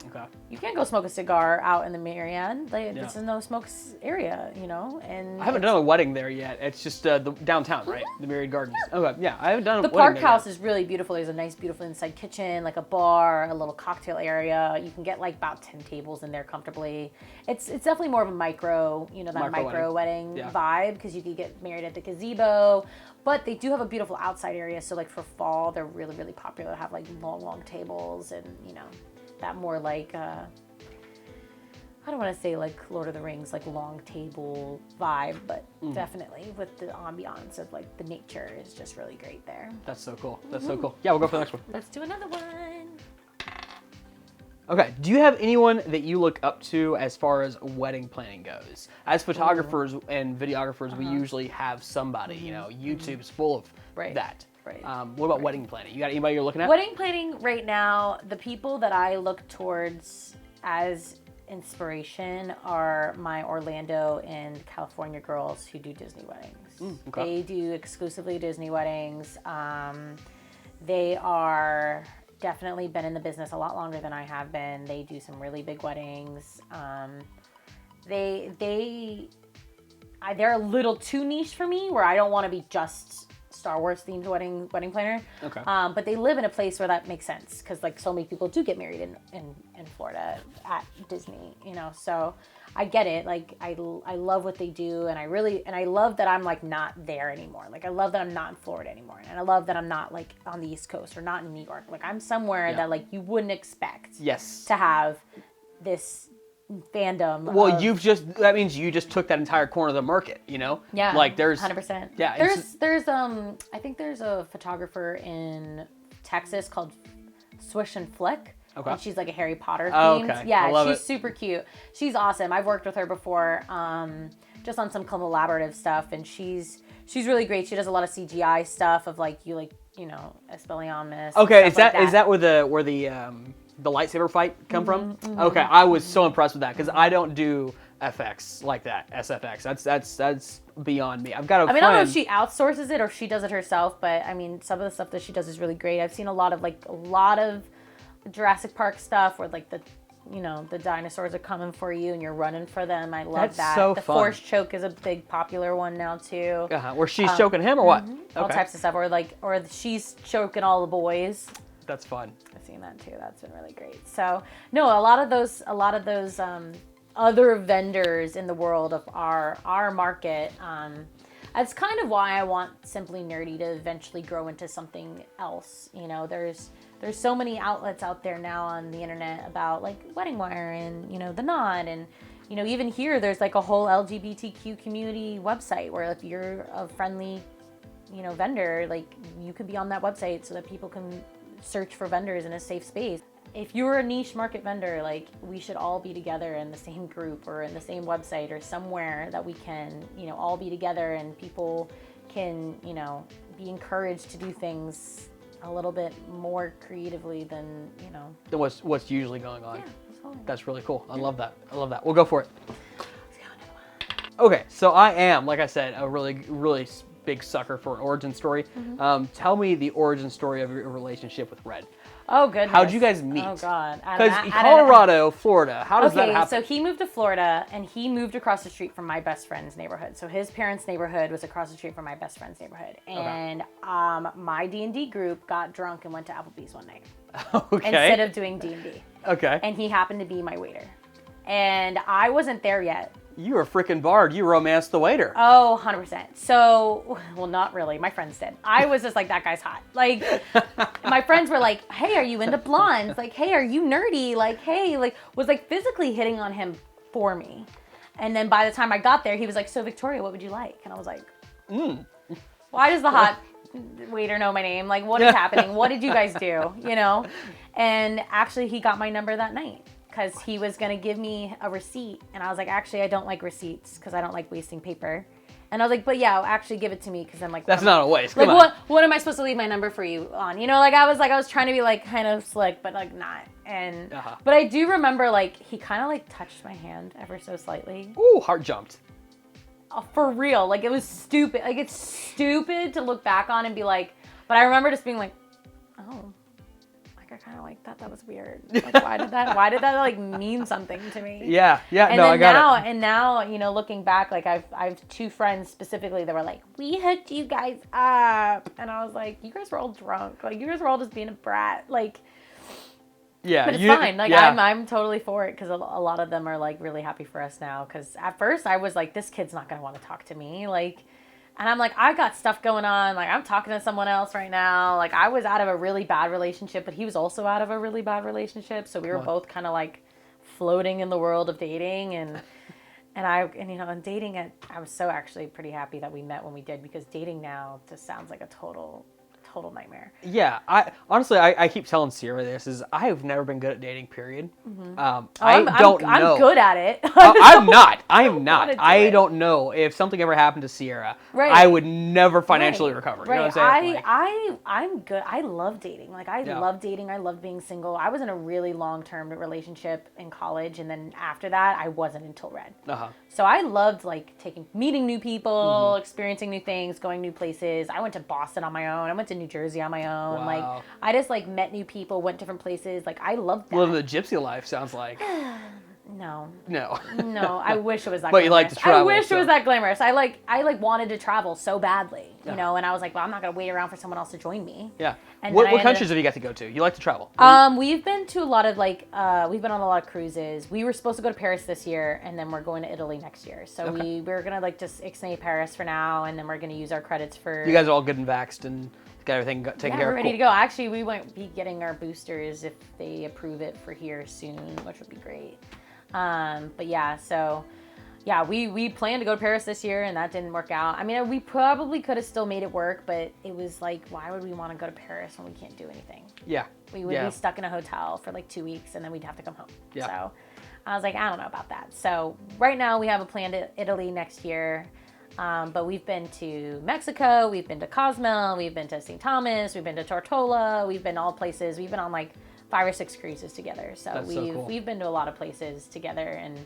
Okay. You can't go smoke a cigar out in the Myriad. This is no smoke area, you know. And
I haven't done a wedding there yet. It's just the downtown, right? The Myriad Gardens. Okay, yeah, I haven't done.
The Park House is really beautiful. There's a nice, beautiful inside kitchen, like a bar, a little cocktail area. You can get like about 10 tables in there comfortably. It's definitely more of a micro, you know, that micro wedding vibe, because you could get married at the gazebo. But they do have a beautiful outside area. So like for fall, they're really, really popular to have like long tables and, you know, that more like, I don't want to say like Lord of the Rings, like long table vibe, but definitely with the ambiance of like the nature is just really great there.
That's so cool. That's so cool. Yeah, we'll go for the next one.
Let's do another one.
Okay. Do you have anyone that you look up to as far as wedding planning goes? As photographers and videographers, we usually have somebody. You know, YouTube's full of that.
Right.
What about wedding planning? You got anybody you're looking at?
Wedding planning right now, the people that I look towards as inspiration are my Orlando and California girls who do Disney weddings. They do exclusively Disney weddings. They are definitely been in the business a lot longer than I have been. They do some really big weddings. They're a little too niche for me, where I don't want to be just Star Wars themed wedding planner. Okay. But they live in a place where that makes sense, because like so many people do get married in Florida at Disney, you know. So I get it. Like I love what they do, and I love that I'm like not there anymore. Like I love that I'm not in Florida anymore, and I love that I'm not like on the East Coast or not in New York. Like I'm somewhere that like you wouldn't expect to have this fandom.
Well, that means you just took that entire corner of the market, you know?
Yeah.
Like there's
100%.
Yeah.
There's I think there's a photographer in Texas called Swish and Flick. Okay. And she's like a Harry Potter themed.
Okay.
Yeah, she's super cute. She's awesome. I've worked with her before, just on some collaborative stuff, and she's really great. She does a lot of CGI stuff of like you know, Expelliarmus.
Okay, is that where the lightsaber fight come from? Okay, I was so impressed with that, because I don't do FX like that, SFX. That's beyond me. I've got a friend.
I don't know if she outsources it or if she does it herself, but I mean, some of the stuff that she does is really great. I've seen a lot of Jurassic Park stuff where like the dinosaurs are coming for you and you're running for them. I love that.
So
the
fun.
Force choke is a big popular one now too.
Where she's choking him or what?
All types of stuff, or she's choking all the boys.
That's fun.
I've seen that too. That's been really great. So no, a lot of those other vendors in the world of our market. That's kind of why I want Simply Nerdy to eventually grow into something else. You know, there's so many outlets out there now on the internet about like Wedding Wire and, you know, The Knot, and, you know, even here there's like a whole LGBTQ community website where if you're a friendly, you know, vendor, like you could be on that website so that people can search for vendors in a safe space. If you're a niche market vendor, like we should all be together in the same group or in the same website or somewhere that we can, you know, all be together and people can, you know, be encouraged to do things a little bit more creatively than, you know,
than what's usually going on.
Yeah, totally.
That's really cool. I love that. We'll go for it. Okay, so I am, like I said, a really, really big sucker for an origin story. Tell me the origin story of your relationship with Red.
Oh, goodness.
How'd you guys meet?
Oh, God.
Because Colorado, Florida, how does that happen?
So he moved to Florida, and he moved across the street from my best friend's neighborhood. So his parents' neighborhood was across the street from my best friend's neighborhood. And my D&D group got drunk and went to Applebee's one night.
Okay.
Instead of doing D&D.
Okay.
And he happened to be my waiter. And I wasn't there yet.
You were a freaking bard. You romanced the waiter.
Oh, 100%. So, well, not really. My friends did. I was just like, that guy's hot. Like, my friends were like, hey, are you into blondes? Like, hey, are you nerdy? Like, hey, like, was like physically hitting on him for me. And then by the time I got there, he was like, so Victoria, what would you like? And I was like, why does the hot waiter know my name? Like, what is happening? What did you guys do? You know? And actually, he got my number that night, because he was going to give me a receipt. And I was like, actually, I don't like receipts because I don't like wasting paper. And I was like, but yeah, actually give it to me, because I'm like,
that's not a waste.
Come on. What am I supposed to leave my number for you on? You know, like I was trying to be like kind of slick, but like not. And but I do remember like he kind of like touched my hand ever so slightly.
Ooh, heart jumped.
For real, like it was stupid. Like it's stupid to look back on and be like, but I remember just being like, oh. I kind of like that was weird. Like, why did that like mean something to me?
Yeah.
And
no,
then
I got
it. And now, you know, looking back, like I've two friends specifically that were like, we hooked you guys up, and I was like, you guys were all drunk. Like you guys were all just being a brat. Like,
yeah,
but it's fine. Like I'm totally for it, because a lot of them are like really happy for us now. Because at first I was like, this kid's not gonna want to talk to me. Like. And I'm like, I got stuff going on. Like, I'm talking to someone else right now. Like, I was out of a really bad relationship, but he was also out of a really bad relationship. So we were both kind of like floating in the world of dating. And you know, and dating, I was so actually pretty happy that we met when we did, because dating now just sounds like a total total nightmare.
Yeah, I keep telling Sierra this is I have never been good at dating. Period.
I'm
know.
good at it.
I'm not. I am not.
wanna do
I
it.
don't know if something ever happened to Sierra.
Right.
I would never financially recover. You know what I'm saying?
I'm good. I love dating. Like I love dating. I love being single. I was in a really long-term relationship in college, and then after that, I wasn't until Red. So I loved like meeting new people, experiencing new things, going new places. I went to Boston on my own. I went to New Jersey on my own.
Wow.
Like I just like met new people, went different places. Like I loved that.
Living the gypsy life sounds like.
No.
No.
No, I wish it was that
But
glamorous.
you like to travel.
I wish it was that glamorous. I wanted to travel so badly, you know, and I was like, well, I'm not going to wait around for someone else to join me.
Yeah.
And
What countries have you got to go to? You like to travel?
We've been to a lot of we've been on a lot of cruises. We were supposed to go to Paris this year, and then we're going to Italy next year. So we're going to like just ixnay Paris for now, and then we're going to use our credits for...
You guys are all good and vaxxed and got everything taken care of?
We're ready to go. Actually, we won't be getting our boosters if they approve it for here soon, which would be great. But yeah, so yeah, we planned to go to Paris this year, and that didn't work out. I mean, we probably could have still made it work, but it was like, why would we want to go to Paris when we can't do anything?
Yeah.
We would be stuck in a hotel for like 2 weeks, and then we'd have to come home.
Yeah.
So I was like, I don't know about that. So right now we have a plan to Italy next year. But we've been to Mexico, we've been to Cozumel, we've been to St. Thomas, we've been to Tortola, we've been all places. We've been on like 5 or 6 cruises together. So we've been to a lot of places together, and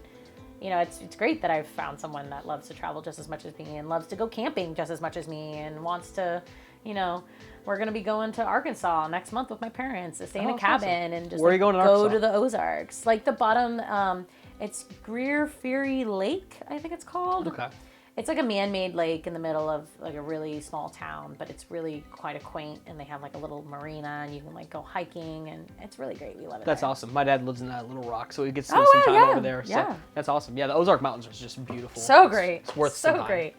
you know, it's great that I've found someone that loves to travel just as much as me and loves to go camping just as much as me and wants to, you know, we're going to be going to Arkansas next month with my parents to stay in a cabin and just
Where are you going in Arkansas?
go to the Ozarks. Like the bottom, it's Greer Ferry Lake, I think it's called.
Okay.
It's like a man-made lake in the middle of like a really small town, but it's really quite a quaint, and they have like a little marina, and you can like go hiking, and it's really great. We love it.
That's
there.
awesome. My dad lives in that Little Rock, so he gets to spend some time over there. So
yeah.
That's awesome. Yeah, the Ozark Mountains are just beautiful.
So great.
It's worth some
so
time.
great.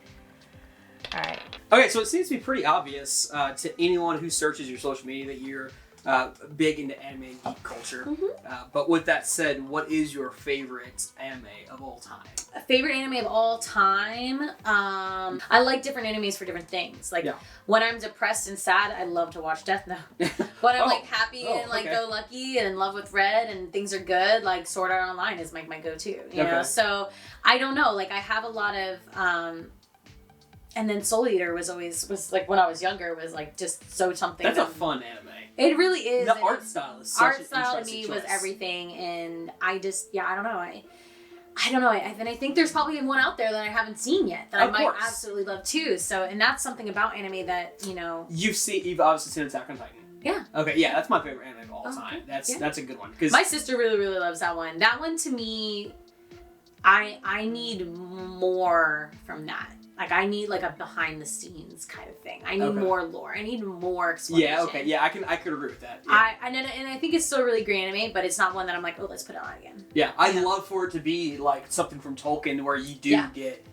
All right.
Okay, so it seems to be pretty obvious to anyone who searches your social media that you're big into anime and geek culture. But with that said, what is your favorite anime of all time?
A favorite anime of all time? I like different animes for different things. Like when I'm depressed and sad, I love to watch Death Note. When I'm like happy and like go lucky and in love with Red and things are good, like Sword Art Online is my go-to. You know, so I don't know. Like I have a lot of. And then Soul Eater was like when I was younger was like just so something.
That's a fun anime.
It really is.
The art style is such an
style to me was everything, and I just I don't know. I don't know. I think there's probably one out there that I haven't seen yet that I might absolutely love too. So, and that's something about anime that
you've obviously seen Attack on Titan.
Yeah.
Okay. Yeah, that's my favorite anime of all time.
Okay.
That's a good one because
my sister really really loves that one. That one to me, I need more from that. Like, I need, like, a behind-the-scenes kind of thing. I need more lore. I need more explanation.
Yeah, okay. Yeah, I could agree with that.
Yeah. And I think it's still a really great anime, but it's not one that I'm like, oh, let's put it on again.
Yeah, I'd love for it to be, like, something from Tolkien where you do get,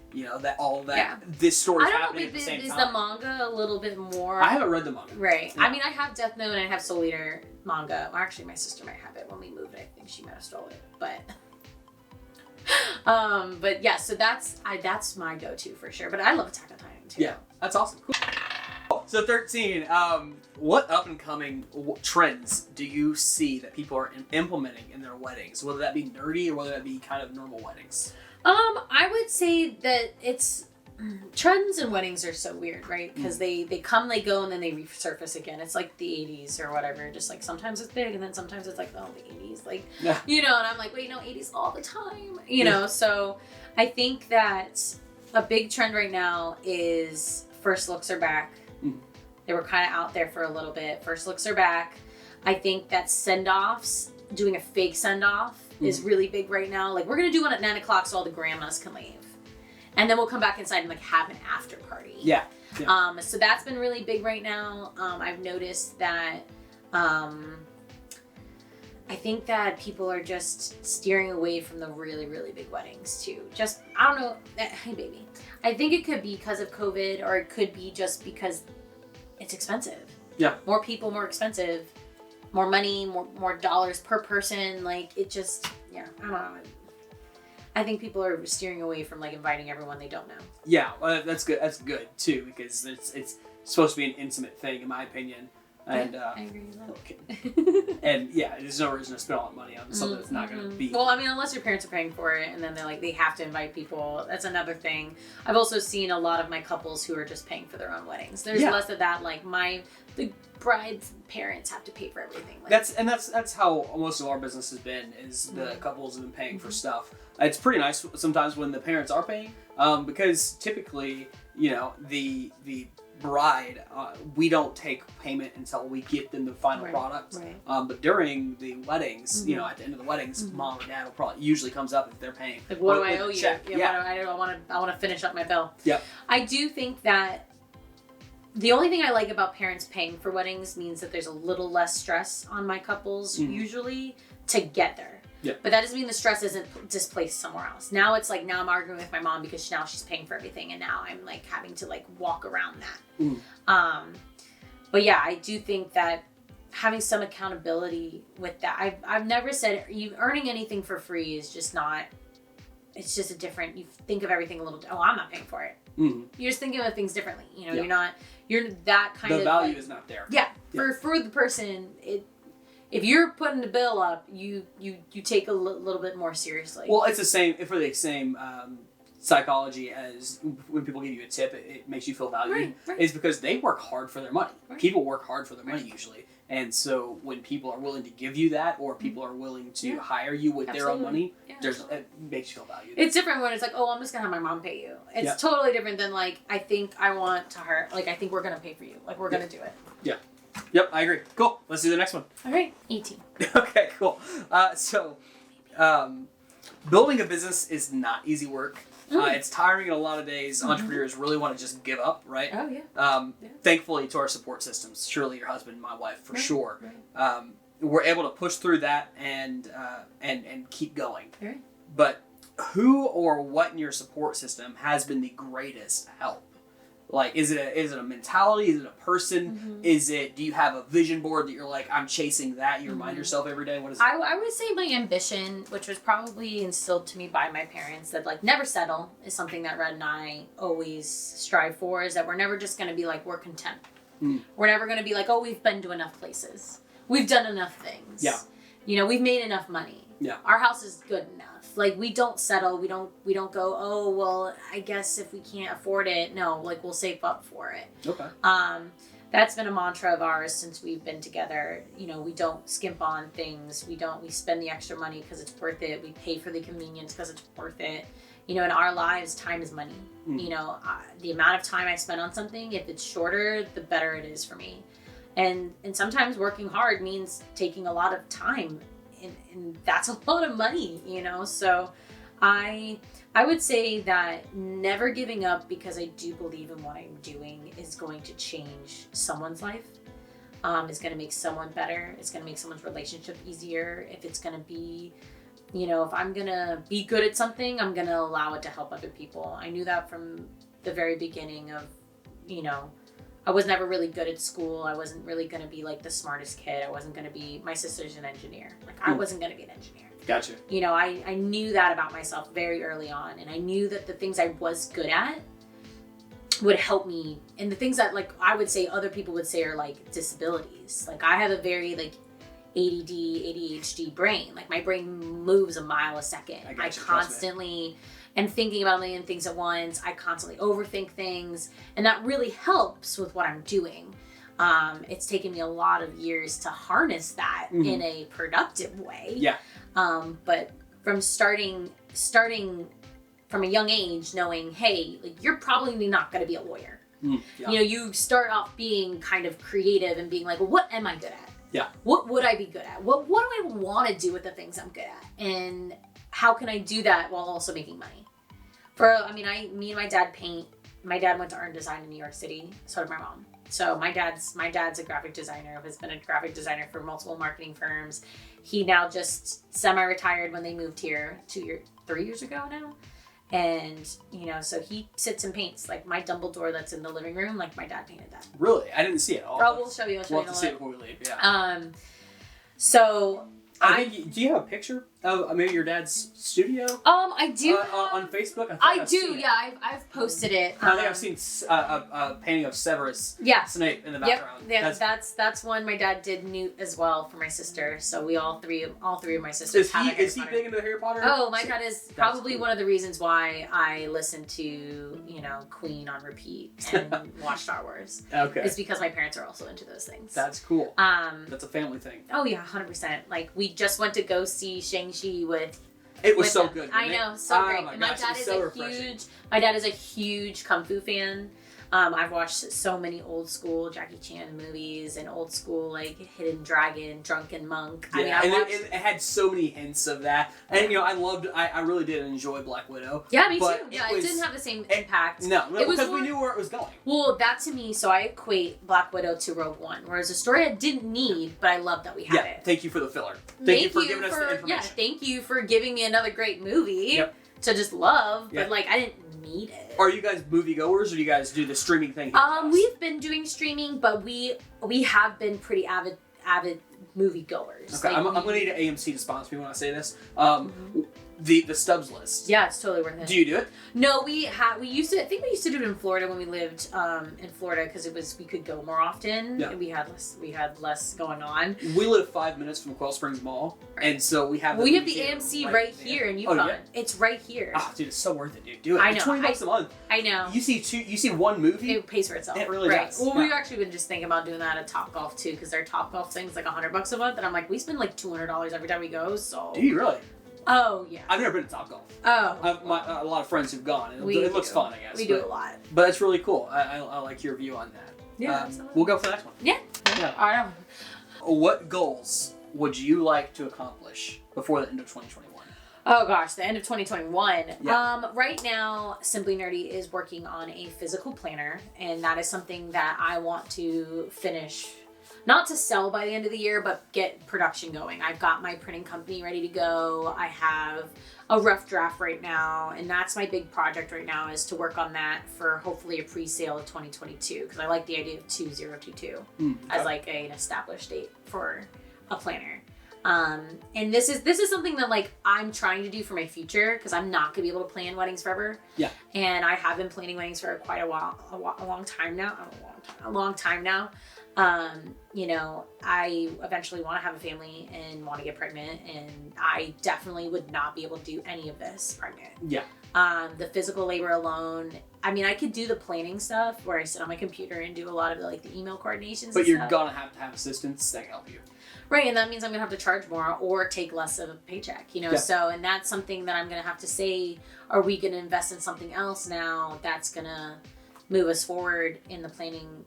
this story's happening at the same time.
Is the manga a little bit more...
I haven't read the manga.
Right.
Yeah.
I mean, I have Death Note and I have Soul Eater manga. Well, actually, my sister might have it when we moved. I think she might have stole it, but... but yeah, so that's my go-to for sure. But I love Attack on Titan too.
Yeah, that's awesome. Cool. So 13, what up-and-coming trends do you see that people are implementing in their weddings? Whether that be nerdy or whether that be kind of normal weddings?
I would say that it's trends and weddings are so weird, right? Because they come, they go, and then they resurface again. It's like the 80s or whatever. Just like sometimes it's big, and then sometimes it's like, oh, the 80s, like you know. And I'm like, wait, no, 80s all the time, you know. So I think that a big trend right now is first looks are back. They were kind of out there for a little bit. First looks are back. I think that send-offs, doing a fake send-off is really big right now. Like, we're gonna do one at 9 o'clock so all the grandmas can leave. And then we'll come back inside and like have an after party.
Yeah.
So that's been really big right now. I've noticed that I think that people are just steering away from the really, really big weddings too. Just, I don't know. Hey, baby. I think it could be because of COVID, or it could be just because it's expensive.
Yeah.
More people, more expensive. More money, more dollars per person. Like, it just, I don't know. I think people are steering away from like inviting everyone they don't know.
Yeah, well, that's good. That's good too, because supposed to be an intimate thing, in my opinion. And
I agree with that.
and yeah, there's no reason to spend all that money on something that's not going to be.
Well, I mean, unless your parents are paying for it, and then they have to invite people. That's another thing. I've also seen a lot of my couples who are just paying for their own weddings. There's less of that. Like the bride's parents have to pay for everything. Like,
that's how most of our business has been. Is the couples have been paying for stuff. It's pretty nice sometimes when the parents are paying, because typically, the bride, we don't take payment until we get them the final product.
Right.
But during the weddings, at the end of the weddings, mom or dad will probably usually comes up if they're paying.
Like, what do I owe you?
Check.
I want to finish up my bill.
Yeah.
I do think that the only thing I like about parents paying for weddings means that there's a little less stress on my couples usually to get there.
Yeah.
But that doesn't mean the stress isn't displaced somewhere else. Now it's like, now I'm arguing with my mom because now she's paying for everything, and now I'm like having to like walk around that. But yeah, I do think that having some accountability with that. I've never said you earning anything for free is just not. It's just a different. You think of everything a little. Oh, I'm not paying for it. You're just thinking of things differently. You're not. You're that kind of.
The value is not there.
Yeah. For the person, if you're putting the bill up, you take a little bit more seriously.
Well, it's the same for the same psychology as when people give you a tip. It makes you feel valued.
Right.
It's because they work hard for their money.
Right.
People work hard for their money usually, and so when people are willing to give you that, or people are willing to hire you with their own money, it makes you feel valued.
It's different when it's like, oh, I'm just gonna have my mom pay you. It's totally different than like, I think I want to her. Like, I think we're gonna pay for you. Like, we're gonna do it.
Yeah. Yep, I agree. Cool. Let's do the next one.
All right, 18.
Okay, cool. Building a business is not easy work. It's tiring in a lot of days. Entrepreneurs really want to just give up, right?
Oh, yeah.
Thankfully, to our support systems, Shirley, your husband, my wife, for sure, we're able to push through that and keep going.
Right.
But who or what in your support system has been the greatest help? Like, is it a mentality? Is it a person? Do you have a vision board that you're like, I'm chasing that? You remind yourself every day? What is it?
I would say my ambition, which was probably instilled to me by my parents, that like never settle is something that Red and I always strive for, is that we're never just going to be like, we're content. We're never going to be like, oh, we've been to enough places. We've done enough things.
Yeah.
We've made enough money.
Yeah.
Our house is good enough. Like, we don't settle. We don't go, oh, well, I guess if we can't afford it, no, like, we'll save up for it.
Okay.
That's been a mantra of ours since we've been together. We don't skimp on things. We spend the extra money because it's worth it. We pay for the convenience because it's worth it. In our lives, time is money. The amount of time I spend on something, if it's shorter, the better it is for me. And sometimes working hard means taking a lot of time. And that's a lot of money, So I would say that never giving up, because I do believe in what I'm doing, is going to change someone's life. It's going to make someone better. It's going to make someone's relationship easier. If it's going to be, if I'm going to be good at something, I'm going to allow it to help other people. I knew that from the very beginning of, I was never really good at school. I wasn't really going to be like the smartest kid. I wasn't going to be, my sister's an engineer. Like, I wasn't going to be an engineer.
Gotcha.
I knew that about myself very early on. And I knew that the things I was good at would help me. And the things that, like, I would say other people would say are like disabilities. Like, I have a very like ADD, ADHD brain. Like, my brain moves a mile a second. I constantly... and thinking about a million things at once. I constantly overthink things, and that really helps with what I'm doing. It's taken me a lot of years to harness that in a productive way.
Yeah.
But from starting from a young age, knowing, hey, like, you're probably not going to be a lawyer. You start off being kind of creative and being like, well, what am I good at?
Yeah.
What would I be good at? What do I want to do with the things I'm good at? And how can I do that while also making money? Me and my dad paint. My dad went to art and design in New York City. So did my mom. So my dad's a graphic designer, has been a graphic designer for multiple marketing firms. He now just semi-retired when they moved here 3 years ago now. And, so he sits and paints. Like, my Dumbledore that's in the living room, like, my dad painted that.
Really? I didn't see it all.
We'll show you.
We'll have to see it before we leave, yeah.
So...
do you have a picture of maybe your dad's studio?
I do.
On Facebook?
I do. Yeah, I've posted it.
I think I've seen a painting of Severus Snape in the background.
Yep. Yeah, that's one my dad did Newt as well for my sister. So we all three of my sisters.
Is he big into Harry Potter?
Oh, my dad is probably one of the reasons why I listen to Queen on repeat and watch Star Wars.
Okay.
It's because my parents are also into those things.
That's cool. That's a family thing.
Oh yeah, 100%. Like we just went to go see Shang-Chi with.
It was so good.
I know, so great.
My
and
gosh,
my dad is a huge kung fu fan. I've watched so many old school Jackie Chan movies and old school like Hidden Dragon, Drunken Monk.
Yeah, it had so many hints of that, and I really did enjoy Black Widow.
Yeah, me too. Yeah, it didn't have the same impact.
No, because we knew where it was going.
Well, that to me, so I equate Black Widow to Rogue One, whereas a story I didn't need, but I love that we had it.
Thank you for the filler. Thank you for giving us the information.
Yeah, thank you for giving me another great movie to just love, but like I didn't need it.
Are you guys moviegoers, or do you guys do the streaming thing?
We've been doing streaming, but we have been pretty avid moviegoers.
Okay, I'm gonna need an AMC to sponsor me when I say this. The Stubbs list.
Yeah, it's totally worth it.
Do you do it?
No, we used to. I think we used to do it in Florida when we lived in Florida because we could go more often.
Yeah.
And we had less going on.
We live 5 minutes from Quail Springs Mall, and so we have.
The AMC right here in Yukon.
Yeah?
It's right here.
Oh, dude, it's so worth it, dude. Do it.
I know.
$20 a month.
I know.
You see one movie.
It pays for itself.
It really does.
Well, we've actually been just thinking about doing that at Topgolf too, because their Topgolf thing's like $100 a month, and I'm like, we spend like $200 every time we go. So.
Do you really?
Oh yeah.
I've never been to Topgolf.
Oh.
A lot of friends who've gone. It looks fun, I guess.
We do it a lot.
But it's really cool. I like your view on that.
Yeah. Absolutely.
We'll go for the next one.
Yeah. All right.
What goals would you like to accomplish before the end of 2021?
Oh gosh, the end of 2021.
Yeah.
Right now, Simply Nerdy is working on a physical planner, and that is something that I want to finish. Not to sell by the end of the year, but get production going. I've got my printing company ready to go. I have a rough draft right now, and that's my big project right now, is to work on that for hopefully a pre-sale of 2022, because I like the idea of 2022 as like an established date for a planner. And this is something that like I'm trying to do for my future, because I'm not gonna be able to plan weddings forever.
Yeah.
And I have been planning weddings for quite a long time now. I eventually want to have a family and want to get pregnant, and I definitely would not be able to do any of this pregnant.
Yeah.
The physical labor alone, I mean, I could do the planning stuff where I sit on my computer and do a lot of the email coordinations.
But you're gonna have to have assistants that help you.
Right, and that means I'm gonna have to charge more or take less of a paycheck,
Yeah.
So, and that's something that I'm gonna have to say, are we gonna invest in something else now that's gonna move us forward in the planning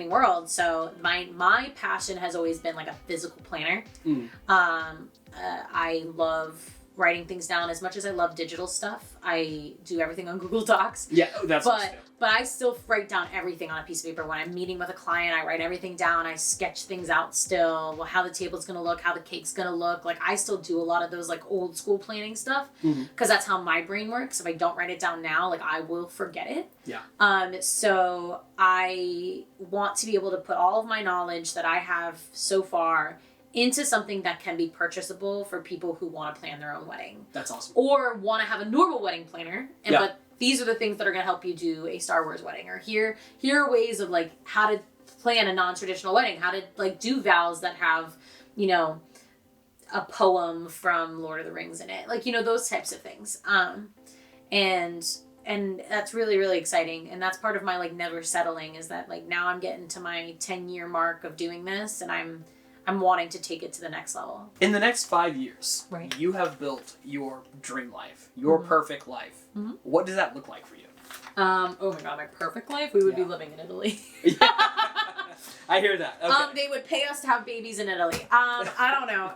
world? So my passion has always been like a physical planner. I love writing things down as much as I love digital stuff. I do everything on Google Docs.
Yeah, that's
but I still write down everything on a piece of paper. When I'm meeting with a client, I write everything down. I sketch things out still, how the table's gonna look, how the cake's gonna look. Like I still do a lot of those like old school planning stuff, because that's how my brain works. If I don't write it down now, like I will forget it.
Yeah.
So I want to be able to put all of my knowledge that I have so far into something that can be purchasable for people who want to plan their own wedding.
That's awesome.
Or want to have a normal wedding planner, but these are the things that are going to help you do a Star Wars wedding. Or here are ways of like how to plan a non-traditional wedding, how to like do vows that have, a poem from Lord of the Rings in it. Like, those types of things. And that's really, really exciting. And that's part of my like never settling, is that like now I'm getting to my 10-year mark of doing this, and I'm wanting to take it to the next level.
In the next 5 years,
right,
you have built your dream life, your perfect life. What does that look like for you?
Oh my God, my perfect life? We would be living in Italy.
I hear that. Okay.
They would pay us to have babies in Italy. I don't know.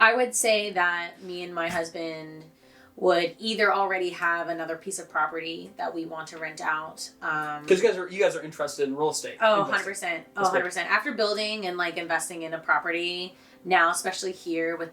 I would say that me and my husband would either already have another piece of property that we want to rent out.
Because you guys are interested in real estate.
Oh, 100%. Oh, 100%. After building and like investing in a property now, especially here with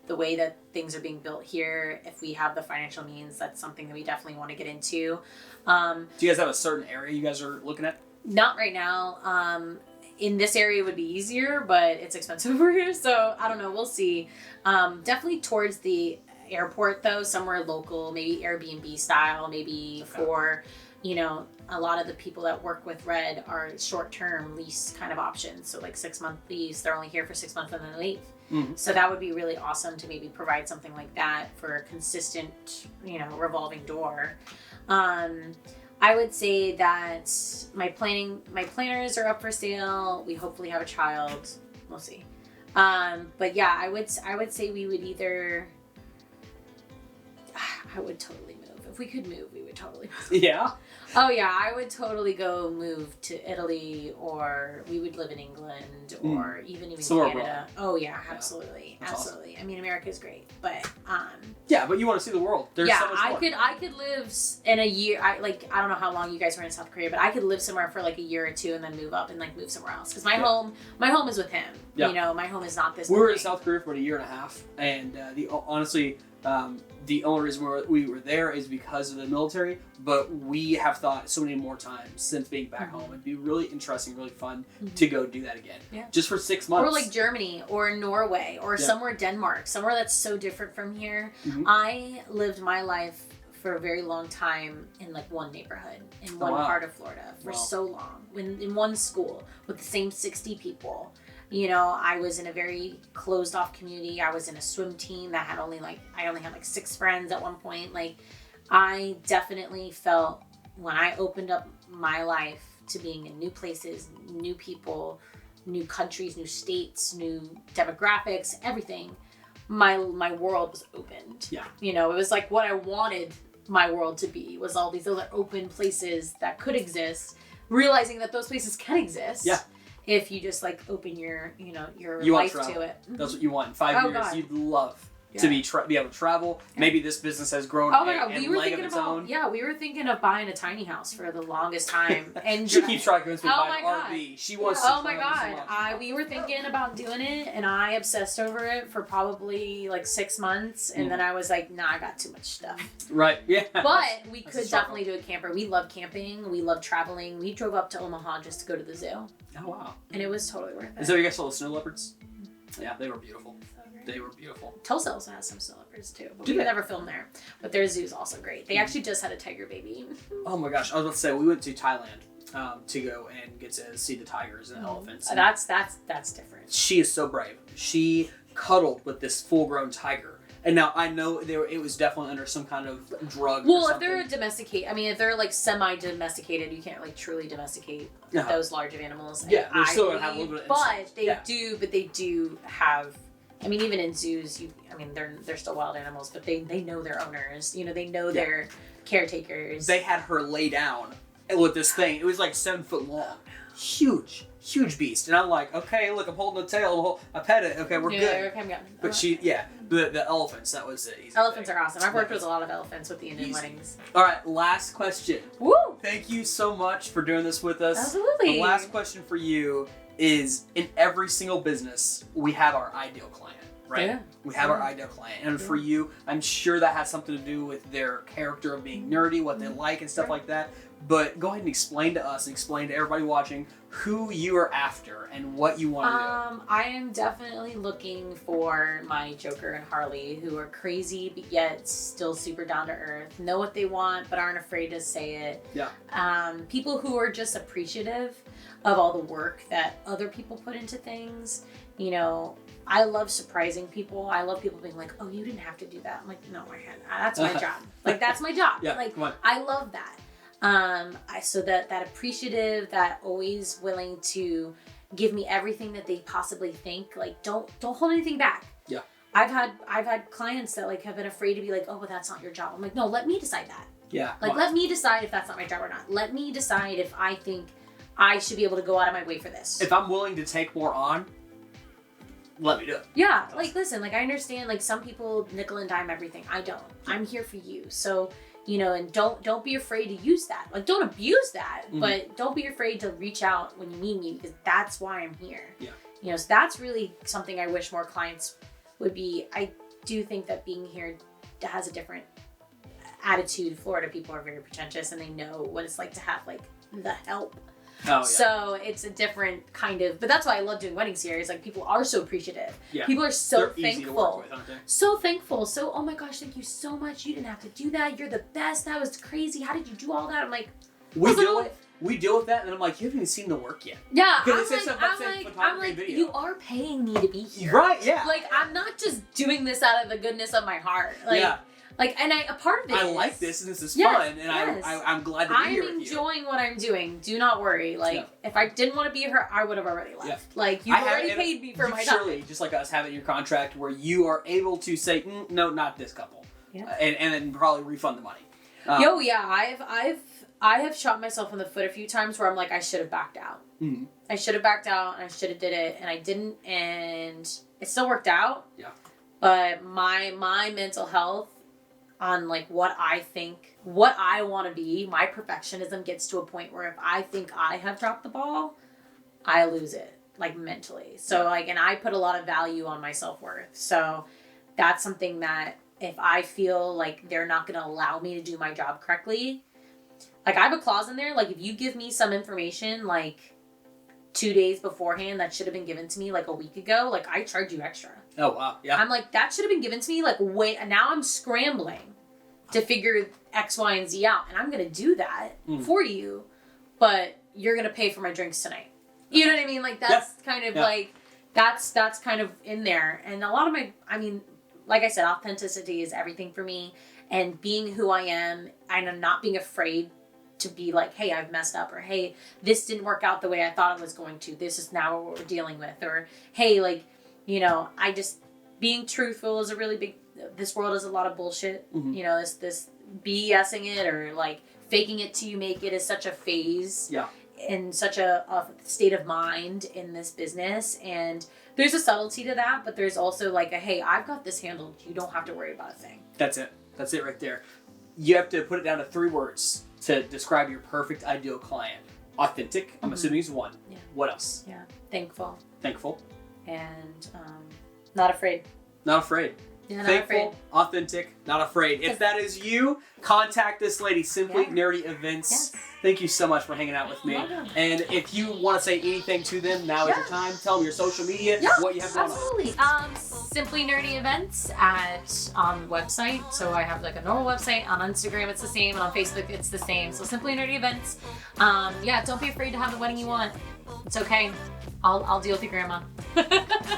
the way that things are being built here, if we have the financial means, that's something that we definitely want to get into.
Do you guys have a certain area you guys are looking at?
Not right now. in this area it would be easier, but it's expensive over here. So I don't know. We'll see. Definitely towards the airport though, somewhere local, maybe Airbnb style, maybe for, you know, a lot of the people that work with Red are short-term lease kind of options. So like 6-month lease, they're only here for 6 months and then they leave.
Mm-hmm.
So that would be really awesome to maybe provide something like that for a consistent, you know, revolving door. I would say that my planners are up for sale. We hopefully have a child. We'll see. But yeah, I would say we would either. I would totally move. If we could move, we would totally move.
Yeah.
Oh yeah, I would totally go move to Italy, or we would live in England, or even
Somewhere
Canada. Oh yeah, absolutely,
That's
absolutely. Awesome. I mean, America is great, but
yeah, but you want to see the world. There's so much more.
I could live in a year. I don't know how long you guys were in South Korea, but I could live somewhere for like a year or two and then move up and like move somewhere else because my home is with him.
Yeah.
You know, my home is not this.
We were in South Korea for about a year and a half, and honestly. The only reason we were there is because of the military, but we have thought so many more times since being back home. It'd be really interesting, really fun to go do that again.
Yeah.
Just for 6 months.
Or like Germany or Norway or somewhere Denmark, somewhere that's so different from here.
Mm-hmm.
I lived my life for a very long time in like one neighborhood in one part of Florida for so long, in one school with the same 60 people. You know, I was in a very closed off community. I was in a swim team that had I only had like 6 friends at one point. Like, I definitely felt when I opened up my life to being in new places, new people, new countries, new states, new demographics, everything, my world was opened.
Yeah.
You know, it was like what I wanted my world to be was all these other open places that could exist, realizing that those places can exist.
Yeah.
If you just like open your life to it.
That's what you want. In 5 years,
God.
you'd love to be able to travel. Yeah. Maybe this business has grown
oh my God.
and
We were
leg
thinking
of its
about
own.
Yeah, we were thinking of buying a tiny house for the longest time. And
She keeps trying to convince me to
Oh
buy
my
an
God.
RV. She wants to
Oh my
travel so
God.
much.
We were thinking about doing it and I obsessed over it for probably like 6 months and then I was like, nah, I got too much stuff.
Right, yeah.
But we
That's a
could
struggle.
definitely do a camper. We love camping. We love traveling. We drove up to Omaha just to go to the zoo.
Oh, wow.
And it was totally worth it.
Is that where you guys saw the snow leopards? Yeah, they were beautiful. They were beautiful.
Tulsa also has some snow leopards too. But
Do
we've
they?
never filmed there. But their zoo's also great. They actually just had a tiger baby.
Oh my gosh, I was about to say, we went to Thailand to go and get to see the tigers and elephants. And
That's different.
she is so brave. She cuddled with this full-grown tiger. And now I know it was definitely under some kind of drug.
Well,
or
if they're if they're like semi-domesticated, you can't like truly domesticate those large of animals.
Yeah, they're
I
still gonna have a
believe.
little bit of
But
instinct.
they do have. I mean, even in zoos, they're still wild animals, but they know their owners. You know, they know their caretakers.
They had her lay down with this thing. It was like 7 foot long, huge beast. And I'm like, okay, look, I'm holding the tail. I pet it. Okay, we're good.
Okay, I'm good.
But the elephants. That was it. Easy
Elephants
thing.
are awesome. I've worked with a lot of elephants with the Indian
Easy.
weddings.
All right, last question.
Woo!
Thank you so much for doing this with us.
Absolutely.
The last question for you is, in every single business, we have our ideal client, right?
Yeah.
We have our ideal client. And for you, I'm sure that has something to do with their character of being nerdy, what they like and stuff like that. But go ahead and explain to us and explain to everybody watching who you are after and what you want to do.
I am definitely looking for my Joker and Harley, who are crazy but yet still super down to earth, know what they want but aren't afraid to say it.
Yeah.
People who are just appreciative of all the work that other people put into things. You know, I love surprising people. I love people being like, "Oh, you didn't have to do that." I'm like, "No, I had. That's my job. Like, that's my job."
Yeah,
like,
come on.
I love that. So that appreciative, that always willing to give me everything that they possibly think. Like, don't hold anything back.
Yeah.
I've had clients that like have been afraid to be like, "Oh, but that's not your job." I'm like, "No, let me decide that."
Yeah.
Like, let me decide if that's not my job or not. Let me decide if I think I should be able to go out of my way for this.
If I'm willing to take more on, let me do it.
Yeah, like, listen, like, I understand, like, some people nickel and dime everything. I don't. I'm here for you. So, you know, and don't be afraid to use that. Like, don't abuse that, but don't be afraid to reach out when you need me, because that's why I'm here.
Yeah.
You know, so that's really something I wish more clients would be. I do think that being here has a different attitude. Florida people are very pretentious and they know what it's like to have, like, the help.
Oh, yeah.
So it's a different kind of, but that's why I love doing wedding series. Like people are so appreciative.
Yeah.
People are so
They're
thankful.
easy to work with, aren't they?
So thankful. So, oh my gosh, thank you so much. You didn't have to do that. You're the best. That was crazy. How did you do all that? I'm like,
We deal with that, and I'm like, you haven't even seen the work yet.
yeah.
Because
I'm
it says
like,
something
I'm
about
like,
photography
I'm like,
video.
you are paying me to be here.
Right, yeah.
Like, I'm not just doing this out of the goodness of my heart. Like,
Yeah.
like, and a part of it
I
is,
like this, and this is
Yes,
fun, and
yes.
I'm glad to be here with
I'm
you.
enjoying what I'm doing. Do not worry. Like,
Yeah.
if I didn't want to be here, I would have already left.
Yeah.
Like, you've
I have-
already
and
paid me for
you
my
surely,
time.
just like us, have it in your contract where you are able to say, no, not this couple.
Yeah.
And then probably refund the money.
Yo, yeah, I have shot myself in the foot a few times where I'm like, I should have backed out.
Mhm.
I should have backed out, and I should have did it, and I didn't, and it still worked out.
Yeah.
But my mental health on like what I think, what I want to be, my perfectionism gets to a point where if I think I have dropped the ball, I lose it, like mentally. So like, and I put a lot of value on my self-worth. So that's something that if I feel like they're not going to allow me to do my job correctly, like I have a clause in there, like if you give me some information like 2 days beforehand that should have been given to me like a week ago, like I charge you extra.
Oh, wow. Yeah.
I'm like, that should have been given to me like wait, and now I'm scrambling to figure X, Y, and Z out, and I'm gonna do that for you, but you're gonna pay for my drinks tonight. You know what I mean? Like that's kind of like that's kind of in there, and a lot of my, I mean, like I said, authenticity is everything for me, and being who I am, and I'm not being afraid to be like, hey, I've messed up, or hey, this didn't work out the way I thought it was going to. This is now what we're dealing with, or hey, like, you know, I just being truthful is a really big. This world is a lot of bullshit.
Mhm.
You know, this BSing it or like faking it till you make it is such a phase.
Yeah.
In such a state of mind in this business, and there's a subtlety to that, but there's also like a hey, I've got this handled. You don't have to worry about a thing.
That's it. That's it right there. You have to put it down to 3 words to describe your perfect ideal client. Authentic. I'm assuming is one.
Yeah.
What else?
Yeah, thankful
Thankful.
and not afraid.
Not afraid.
Yeah, not
Thankful,
afraid.
authentic, not afraid. If that is you, contact this lady, Simply
Yeah.
Nerdy Events.
Yes.
Thank you so much for hanging out with me.
Welcome.
And if you want to say anything to them, now is your time. Tell them your social media, what you have going on.
Absolutely. Simply Nerdy Events on website. So I have like a normal website. On Instagram it's the same, and on Facebook it's the same. So Simply Nerdy Events. Yeah, don't be afraid to have the wedding you want. It's okay. I'll deal with your grandma.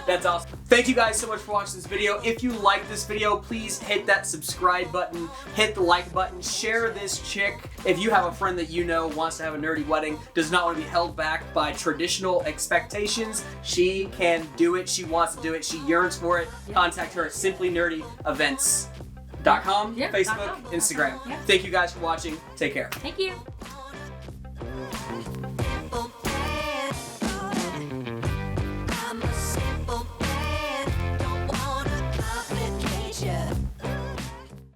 That's awesome. Thank you guys so much for watching this video. If you like this video, please hit that subscribe button, hit the like button, share this chick. If you have a friend that you know wants to have a nerdy wedding, does not want to be held back by traditional expectations, she can do it. She wants to do it. She yearns for it. Contact her at simplynerdyevents.com,
Yeah,
Facebook,
.com.
Instagram.
Yeah.
Thank you guys for watching. Take care.
Thank you.